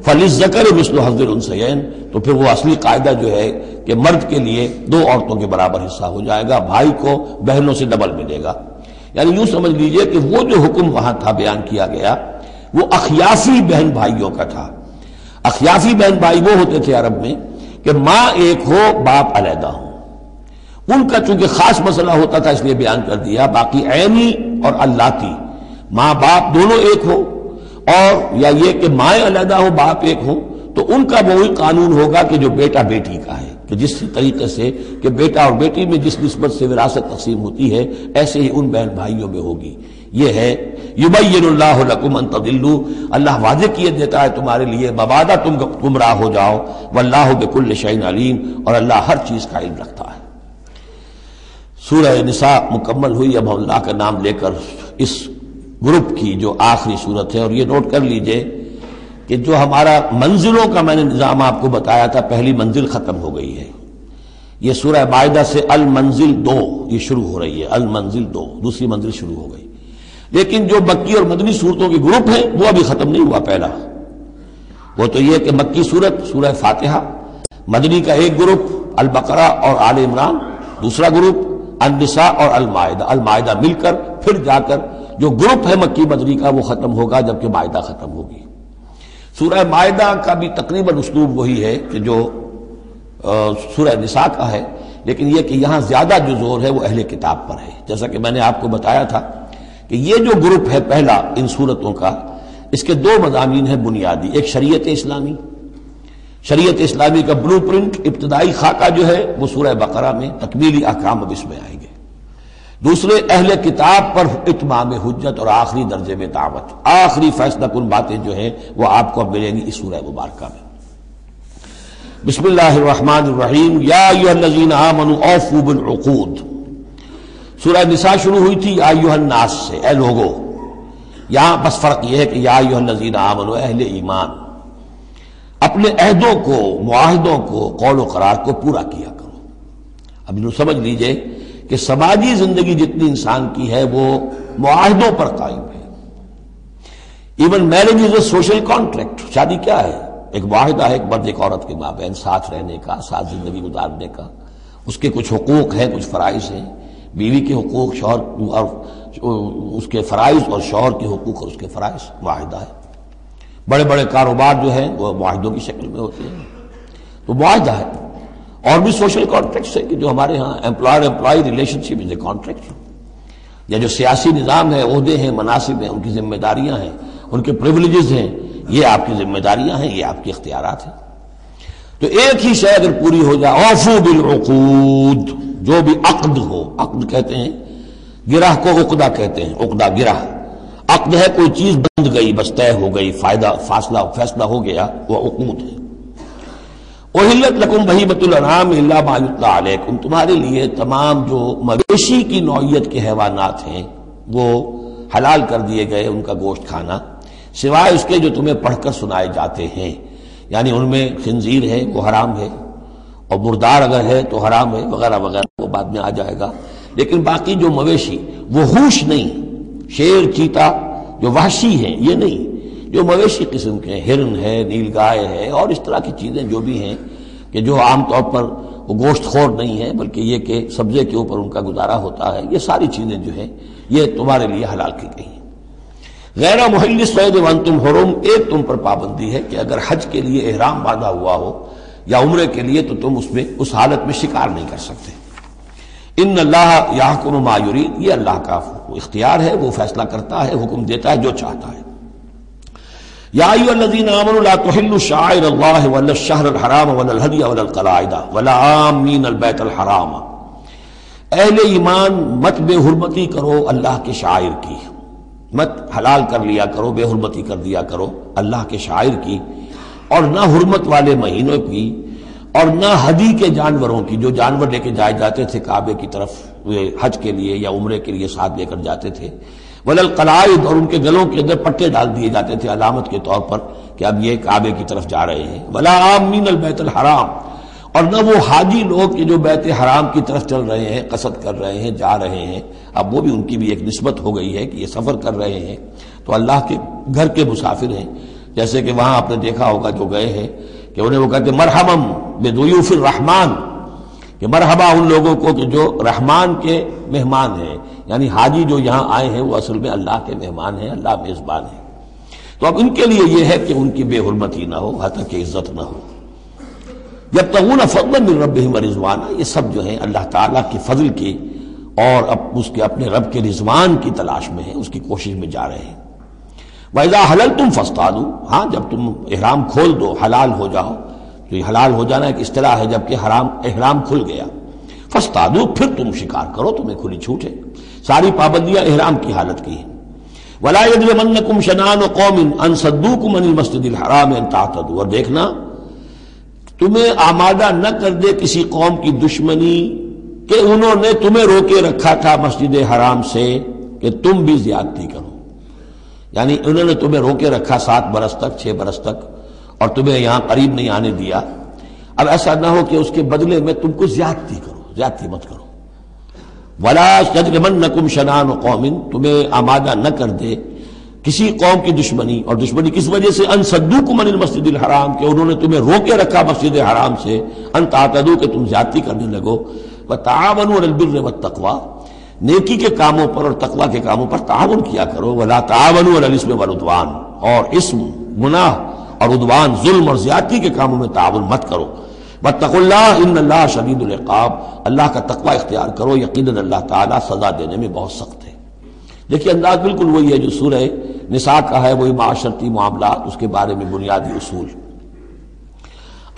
فَلِلذَّكَرِ مِثْلُ حَظِّ الْأُنثَيَيْنِ، تو پھر وہ اصلی قاعدہ جو ہے کہ مرد کے لیے 2 عورتوں کے برابر حصہ ہو جائے گا، بھائی کو بہنوں سے ڈبل ملے گا۔ یعنی یوں سمجھ لیجئے کہ وہ جو حکم وہاں تھا بیان کیا گیا وہ اخیافی بہن بھائیوں کا تھا۔ اخیافی بہن بھائی وہ ہوتے تھے عرب میں کہ ماں ایک ہو باپ علیحدہ ہو، ان کا چونکہ خاص مسئلہ ہوتا تھا اس لیے بیان کر دیا۔ باقی عینی اور اللاتی، ماں باپ دونوں ایک ہو، اور یا یہ کہ مائیں علیحدہ ہو باپ ایک ہو، تو ان کا وہی قانون ہوگا کہ جو بیٹا بیٹی کا ہے، کہ جس طریقے سے کہ بیٹا اور بیٹی میں جس نسبت سے وراثت تقسیم ہوتی ہے ایسے ہی ان بہن بھائیوں میں ہوگی۔ یہ ہے یبین اللہ لکم ان تضلوا، اللہ واضح کیے دیتا ہے تمہارے لیے مبادا تم گمراہ ہو جاؤ، واللہ بکل شیء علیم، اور اللہ ہر چیز کا علم رکھتا ہے۔ سورہ نساء مکمل ہوئی، اب اللہ کا نام لے کر اس گروپ کی جو آخری صورت ہے، اور یہ نوٹ کر لیجئے کہ جو ہمارا منزلوں کا میں نے نظام آپ کو بتایا تھا، پہلی منزل ختم ہو گئی ہے۔ یہ سورہ مائدہ سے المنزل 2 یہ شروع ہو رہی ہے، المنزل 2 دوسری منزل شروع ہو گئی۔ لیکن جو مکی اور مدنی صورتوں کے گروپ ہیں وہ ابھی ختم نہیں ہوا۔ پہلا وہ تو یہ کہ مکی صورت سورہ فاتحہ، مدنی کا ایک گروپ البقرہ اور آل عمران، دوسرا گروپ النساء اور المائدہ، المائدہ مل کر پھر جا کر جو گروپ ہے مکی مدنی کا وہ ختم ہوگا جبکہ مائدہ ختم ہوگی۔ سورہ مائدہ کا بھی تقریباً اسلوب وہی ہے کہ جو سورہ نساء کا ہے، لیکن یہ کہ یہاں زیادہ جو زور ہے وہ اہل کتاب پر ہے۔ جیسا کہ میں نے آپ کو بتایا تھا کہ یہ جو گروپ ہے پہلا ان صورتوں کا، اس کے دو مضامین ہیں بنیادی، ایک شریعت اسلامی، شریعت اسلامی کا بلو پرنٹ ابتدائی خاکہ جو ہے وہ سورہ بقرہ میں، تکمیلی احکام اب اس میں آئیں گے۔ دوسرے اہل کتاب پر اتمام حجت اور آخری درجے میں دعوت، آخری فیصلہ کن باتیں جو ہیں وہ آپ کو ملیں گی اس سورہ مبارکہ میں۔ بسم اللہ الرحمن الرحیم، یا ایھا الذین آمنوا اوفوا بالعقود۔ سورہ نساء شروع ہوئی تھی یا ایھا الناس سے، اے لوگو۔ یہاں بس فرق یہ ہے کہ یا ایھا الذین آمنوا، اہل ایمان، اپنے عہدوں کو، معاہدوں کو، قول و قرار کو پورا کیا کرو۔ اب انہوں سمجھ لیجئے کہ سماجی زندگی جتنی انسان کی ہے وہ معاہدوں پر قائم ہے۔ Even marriage is a social contract, شادی کیا ہے؟ ایک معاہدہ ہے، ایک مرد ایک عورت کے مابین ساتھ رہنے کا، ساتھ زندگی گزارنے کا۔ اس کے کچھ حقوق ہیں، کچھ فرائض ہیں، بیوی کے حقوق، شوہر اور اس کے فرائض، اور شوہر کے حقوق اور اس کے فرائض، معاہدہ ہے۔ بڑے بڑے کاروبار جو ہیں وہ معاہدوں کی شکل میں ہوتے ہیں، تو معاہدہ ہے۔ اور بھی سوشل کانٹریکٹس ہیں کہ جو ہمارے ہاں employer employee relationship is a contract, یا جو سیاسی نظام ہے، عہدے ہیں، مناصب ہیں، ان کی ذمہ داریاں ہیں، ان کے پریویلیجز ہیں، یہ آپ کی ذمہ داریاں ہیں، یہ آپ کے اختیارات ہیں۔ تو ایک ہی شے اگر پوری ہو جائے، اوفوا بالعقود، جو بھی عقد ہو، عقد کہتے ہیں گرہ کو، عقدہ کہتے ہیں، عقدہ گرہ۔ عقد ہے کوئی چیز بند گئی، بس طے ہو گئی، فیصلہ ہو گیا، وہ عقود ہے۔ احلت لکم بہیمۃ الانعام الا ما یتلی علیکم، تمہارے لیے تمام جو مویشی کی نوعیت کے حیوانات ہیں وہ حلال کر دیے گئے، ان کا گوشت کھانا، سوائے اس کے جو تمہیں پڑھ کر سنائے جاتے ہیں۔ یعنی ان میں خنزیر ہے وہ حرام ہے، اور مردار اگر ہے تو حرام ہے، وغیرہ وغیرہ، وہ بعد میں آ جائے گا۔ لیکن باقی جو مویشی، وہ ہوش نہیں، شیر چیتا جو وحشی ہیں یہ نہیں، جو مویشی قسم کے، ہرن ہے، نیل گائے ہے، اور اس طرح کی چیزیں جو بھی ہیں کہ جو عام طور پر وہ گوشت خور نہیں ہے، بلکہ یہ کہ سبزے کے اوپر ان کا گزارا ہوتا ہے، یہ ساری چیزیں جو ہیں یہ تمہارے لیے حلال کی گئی ہیں۔ غیر محل الصید وانتم حرم، ایک تم پر پابندی ہے کہ اگر حج کے لیے احرام باندھا ہوا ہو یا عمرے کے لیے تو تم اس حالت میں شکار نہیں کر سکتے۔ ان اللہ یحکم ما یرید، یہ اللہ کا اختیار ہے، وہ فیصلہ کرتا ہے، حکم دیتا ہے جو چاہتا ہے۔ یا ایھا الذین آمنوا لا تحلوا شعائر اللہ ولا الشہر الحرام ولا الہدی ولا القلائد ولا عامین البیت الحرام، اہل ایمان مت بے حرمتی کرو اللہ کے شعائر کی، مت حلال کر لیا کرو، بے حرمتی کر دیا کرو اللہ کے شعائر کی، اور نہ حرمت والے مہینوں کی، اور نہ ہدی کے جانوروں کی، جو جانور لے کے جائے جاتے تھے کعبے کی طرف حج کے لیے یا عمرے کے لیے ساتھ لے کر جاتے تھے، ولا القلائد، اور ان کے گلوں کے اندر پٹے ڈال دیے جاتے تھے علامت کے طور پر کہ اب یہ کعبے کی طرف جا رہے ہیں، ولا عامین البیت الحرام، اور نہ وہ حاجی لوگ کہ جو بیت حرام کی طرف چل رہے ہیں، قصد کر رہے ہیں، جا رہے ہیں، اب وہ بھی ان کی بھی ایک نسبت ہو گئی ہے کہ یہ سفر کر رہے ہیں تو اللہ کے گھر کے مسافر ہیں۔ جیسے کہ وہاں آپ نے دیکھا ہوگا جو گئے ہیں کہ انہیں وہ کہتے ہیں مرحبا بضیوف الرحمن، کہ مرحبا ان لوگوں کو کہ جو رحمان کے مہمان ہیں، یعنی حاجی جو یہاں آئے ہیں وہ اصل میں اللہ کے مہمان ہیں، اللہ میزبان ہے۔ تو اب ان کے لیے یہ ہے کہ ان کی بے حرمتی نہ ہو، حتیٰ کہ عزت نہ ہو۔ یبتغون فضلا من ربہم ورضوانا، یہ سب جو ہیں اللہ تعالیٰ کے فضل کی اور اس کے اپنے رب کے رضوان کی تلاش میں ہیں، اس کی کوشش میں جا رہے ہیں۔ وَإِذَا حَلَلْتُمْ فَاصْطَادُوا، ہاں جب تم احرام کھول دو، حلال ہو جاؤ، تو یہ حلال ہو جانا ایک اصطلاح ہے، جبکہ احرام کھل گیا، فَاصْطَادُوا، پھر تم شکار کرو، تمہیں کھلی چھوٹ ہے، ساری پابندیاں احرام کی حالت کی ہیں۔ وَلَا يَجْرِمَنَّكُمْ شَنَآنُ قَوْمٍ أَن صَدُّوكُمْ عَنِ الْمَسْجِدِ الْحَرَامِ أَن تَعْتَدُوا، اور دیکھنا تمہیں آمادہ نہ کر دے کسی قوم کی دشمنی کہ انہوں نے تمہیں روکے رکھا تھا مسجد حرام سے کہ تم بھی زیادتی کرو، یعنی انہوں نے تمہیں روکے رکھا 7 برس تک، 6 برس تک، اور تمہیں یہاں قریب نہیں آنے دیا۔ اب ایسا نہ ہو کہ اس کے بدلے میں تم کو زیادتی کرو، زیادتی مت کرو۔ وَلَا يَجْرِمَنَّكُمْ شَنَآنُ قَوْمٍ، تمہیں آمادہ نہ کر دے کسی قوم کی دشمنی، اور دشمنی کس وجہ سے؟ ان صدوکم عن المسجد الحرام، کہ انہوں نے تمہیں روکے رکھا مسجد حرام سے، ان تعتدوا، کہ تم زیادتی کرنے لگو۔ وتعاونوا علی البر والتقوی، نیکی کے کاموں پر اور تقوی کے کاموں پر تعاون کیا کرو۔ ولا تعاونوا علی الاسم والعدوان، اور اسم، گناہ اور عدوان، ظلم اور زیادتی کے کاموں میں تعاون مت کرو۔ واتقوا اللہ ان اللہ شدید العقاب، اللہ کا تقوی اختیار کرو، یقیناً اللہ تعالیٰ سزا دینے میں بہت سخت ہے۔ دیکھیے انداز بالکل وہی ہے جو سورہ نساء کا ہے وہی معاشرتی معاملات، اس کے بارے میں بنیادی اصول۔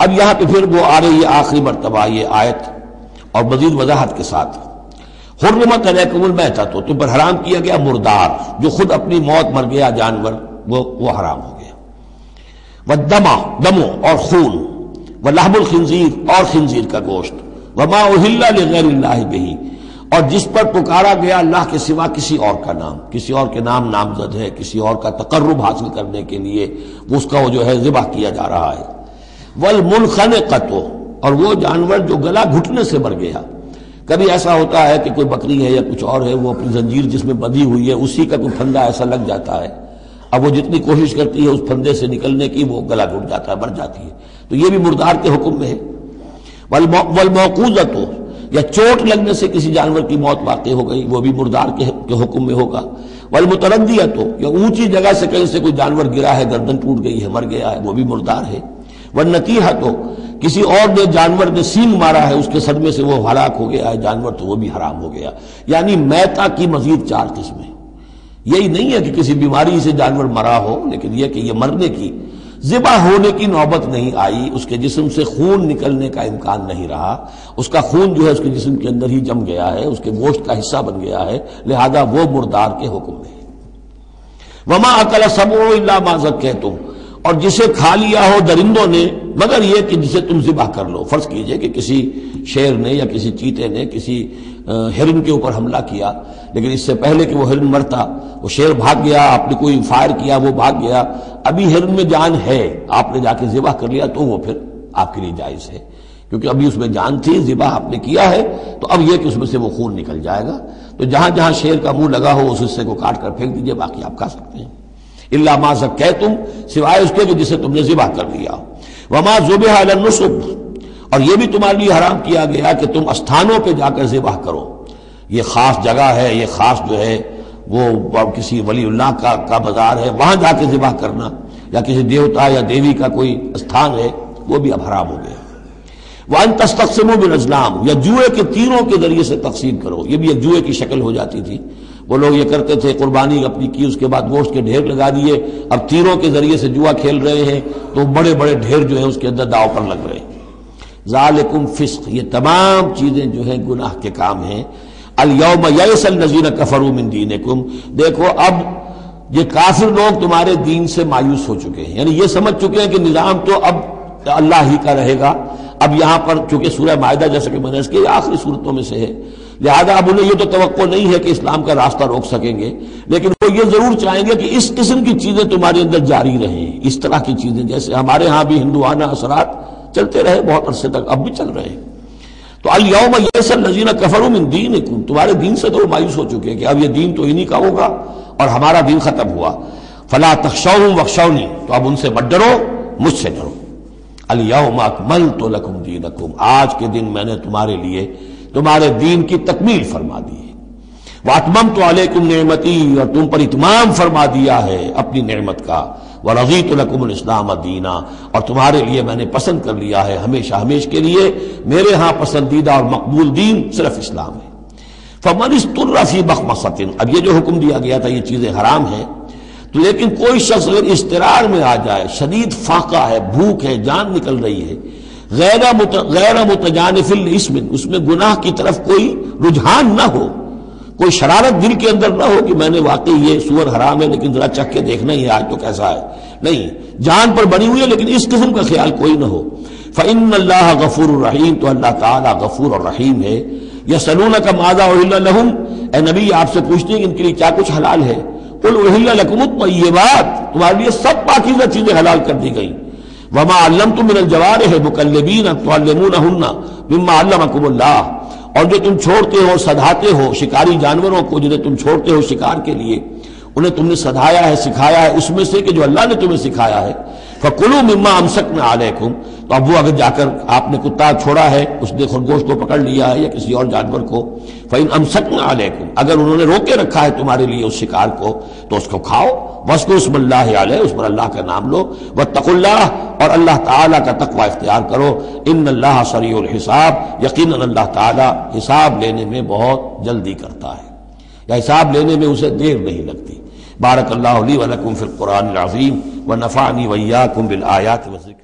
اب یہاں پہ پھر وہ آ رہی ہے آخری مرتبہ یہ آیت اور مزید وضاحت کے ساتھ، حرمت علیکم المیتۃ، تم پر حرام کیا گیا مردار، جو خود اپنی موت مر گیا جانور، وہ حرام ہو گیا، والدم، دم اور خون، ولحم الخنزیر اور خنزیر کا گوشت، وما اہل لغیر اللہ بہ، اور جس پر پکارا گیا اللہ کے سوا کسی اور کا نام، کسی اور کے نام نامزد ہے، کسی اور کا تقرب حاصل کرنے کے لیے اس کا وہ جو ہے ذبح کیا جا رہا ہے، والمنخنقۃ، اور وہ جانور جو گلا گھٹنے سے مر گیا۔ کبھی ایسا ہوتا ہے کہ کوئی بکری ہے یا کچھ اور ہے، وہ اپنی زنجیر جس میں بندھی ہوئی ہے اسی کا کوئی پھندا ایسا لگ جاتا ہے، اب وہ جتنی کوشش کرتی ہے اس پھندے سے نکلنے کی وہ گلا گھٹ جاتا ہے، مر جاتی ہے، تو یہ بھی مردار کے حکم میں ہے۔ والموقوذۃ، یا چوٹ لگنے سے کسی جانور کی موت واقع ہو گئی، وہ بھی مردار کے حکم میں ہوگا۔ والمتردیۃ، یا اونچی جگہ سے کہیں سے کوئی جانور گرا ہے، گردن ٹوٹ گئی ہے، مر گیا ہے، وہ بھی مردار ہے۔ والنطیحۃ، کسی اور نے جانور نے سینگ مارا ہے، اس کے صدمے سے وہ ہلاک ہو گیا ہے جانور، تو وہ بھی حرام ہو گیا۔ یعنی میتہ کی مزید 4 قسمیں، یہی نہیں ہے کہ کسی بیماری سے جانور مرا ہو، لیکن یہ کہ یہ مرنے کی، ذبح ہونے کی نوبت نہیں آئی، اس کے جسم سے خون نکلنے کا امکان نہیں رہا، اس کا خون جو ہے اس کے جسم کے اندر ہی جم گیا ہے، اس کے گوشت کا حصہ بن گیا ہے، لہذا وہ مردار کے حکم میں ہے۔ وما اکل السبع الا ما ذکیتم، اور جسے کھا لیا ہو درندوں نے مگر یہ کہ جسے تم ذبح کر لو۔ فرض کیجئے کہ کسی شیر نے یا کسی چیتے نے کسی ہرن کے اوپر حملہ کیا، لیکن اس سے پہلے کہ وہ ہرن مرتا وہ شیر بھاگ گیا، آپ نے کوئی فائر کیا وہ بھاگ گیا، ابھی ہرن میں جان ہے، آپ نے جا کے ذبح کر لیا، تو وہ پھر آپ کے لیے جائز ہے، کیونکہ ابھی اس میں جان تھی، ذبح آپ نے کیا ہے، تو اب یہ کہ اس میں سے وہ خون نکل جائے گا، تو جہاں جہاں شیر کا منہ لگا ہو اس حصے کو کاٹ کر پھینک دیجئے، باقی آپ کھا سکتے ہیں۔ الا ما ذکیتم، سوائے اس کے کہ جسے تم نے ذبح کر لیا۔ وما ذبح علی النصب، اور یہ بھی تمہارے لیے حرام کیا گیا کہ تم استھانوں پہ جا کر ذبح کرو، یہ خاص جگہ ہے، یہ خاص جو ہے وہ کسی ولی اللہ کا بازار ہے، وہاں جا کے ذبح کرنا، یا کسی دیوتا یا دیوی کا کوئی استھان ہے، وہ بھی اب حرام ہو گیا۔ وَأَن تَسْتَقْسِمُوا بِالْأَزْلَامِ، یا جوئے کے تیروں کے ذریعے سے تقسیم کرو، یہ بھی ایک جوئے کی شکل ہو جاتی تھی، وہ لوگ یہ کرتے تھے، قربانی اپنی کی، اس کے بعد گوشت کے ڈھیر لگا دیے، اب تیروں کے ذریعے سے جوا کھیل رہے ہیں، تو بڑے بڑے ڈھیر جو ہیں اس کے اندر داؤ پر لگ رہے ہیں۔ ذالکم فسق، یہ تمام چیزیں جو ہیں گناہ کے کام ہیں۔ الیوم یئس الذین کفروا من دینکم، دیکھو اب یہ کافر لوگ تمہارے دین سے مایوس ہو چکے ہیں، یعنی یہ سمجھ چکے ہیں کہ نظام تو اب اللہ ہی کا رہے گا۔ اب یہاں پر چونکہ سورہ مائدہ جیسا کہ میں نے اس کی آخری صورتوں میں سے ہے، لہذا اب انہیں یہ تو توقع نہیں ہے کہ اسلام کا راستہ روک سکیں گے، لیکن وہ یہ ضرور چاہیں گے کہ اس قسم کی چیزیں تمہارے اندر جاری رہیں، اس طرح کی چیزیں جیسے ہمارے ہاں بھی ہندوانہ اثرات چلتے رہے بہت عرصے تک، اب بھی چل رہے ہیں۔ تو الیوم یئس الذین کفروا من دینکم، تمہارے دین سے تو وہ مایوس ہو چکے ہیں کہ اب یہ دین تو انہی کا ہوگا اور ہمارا دین ختم ہوا۔ فلا تخشوہم واخشونی، تو اب ان سے مت ڈرو، مجھ سے ڈرو۔ الیوم اکملت لکم دینکم، آج کے دن میں نے تمہارے لیے تمہارے دین کی تکمیل فرما دی ہے۔ واتممت علیکم نعمتی، اور تم پر اتمام فرما دیا ہے اپنی نعمت کا۔ ورضیت لکم الاسلام دینا، اور تمہارے لیے میں نے پسند کر لیا ہے ہمیشہ ہمیش کے لیے میرے ہاں پسندیدہ اور مقبول دین صرف اسلام ہے۔ فمن اضطر فی مخمصۃ، اب یہ جو حکم دیا گیا تھا یہ چیزیں حرام ہیں، تو لیکن کوئی شخص اگر اضطرار میں آ جائے، شدید فاقہ ہے، بھوک ہے، جان نکل رہی ہے، غیر متجانف الاسم، اس میں گناہ کی طرف کوئی رجحان نہ ہو، کوئی شرارت دل کے اندر نہ ہو کہ میں نے واقعی یہ سور حرام ہے لیکن ذرا چکھ کے دیکھنا ہی ہے آج تو کیسا ہے، نہیں، جان پر بنی ہوئی ہے لیکن اس قسم کا خیال کوئی نہ ہو۔ فإن اللہ غفور الرحیم، تو اللہ تعالیٰ غفور اور رحیم ہے۔ یسألونک ماذا أحل لهم، اے نبی آپ سے پوچھتے ہیں کہ ان کے لیے کیا کچھ حلال ہے۔ قل أحل لكم الطیبات، تمہارے لیے سب پاکیزہ چیزیں حلال کر دی گئیں۔ وما علمتم من الجوارح مکلبین تعلمونہن مما علمکم اللہ، اور جو تم چھوڑتے ہو سدھاتے ہو شکاری جانوروں کو، جنہیں تم چھوڑتے ہو شکار کے لیے، انہیں تم نے سدھایا ہے، سکھایا ہے اس میں سے کہ جو اللہ نے تمہیں سکھایا ہے۔ فَكُلُوا مِمَّا أَمْسَكْنَا عَلَيْكُمْ، تو اب وہ اگر جا کر آپ نے کتا چھوڑا ہے، اس نے خرگوش کو پکڑ لیا ہے یا کسی اور جانور کو، فَإِنْ أَمْسَكْنَا عَلَيْكُمْ، اگر انہوں نے روکے رکھا ہے تمہارے لیے اس شکار کو تو اس کو کھاؤ۔ وَاذْكُرُوا اسْمَ اللَّهِ عَلَيْهِ، اس پر اللہ کا نام لو۔ وَاتَّقُوا اللَّهَ، اور اللہ تعالیٰ کا تقوی اختیار کرو۔ إِنَّ اللَّهَ سَرِيعُ الْحِسَابِ، یقیناً اللہ تعالیٰ حساب لینے میں بہت جلدی کرتا ہے، یا حساب لینے میں اسے دیر نہیں لگتی۔ بارک اللہ لی ولکم فی القرآن العظیم ونفعنی وإیاکم بالآیات والذکر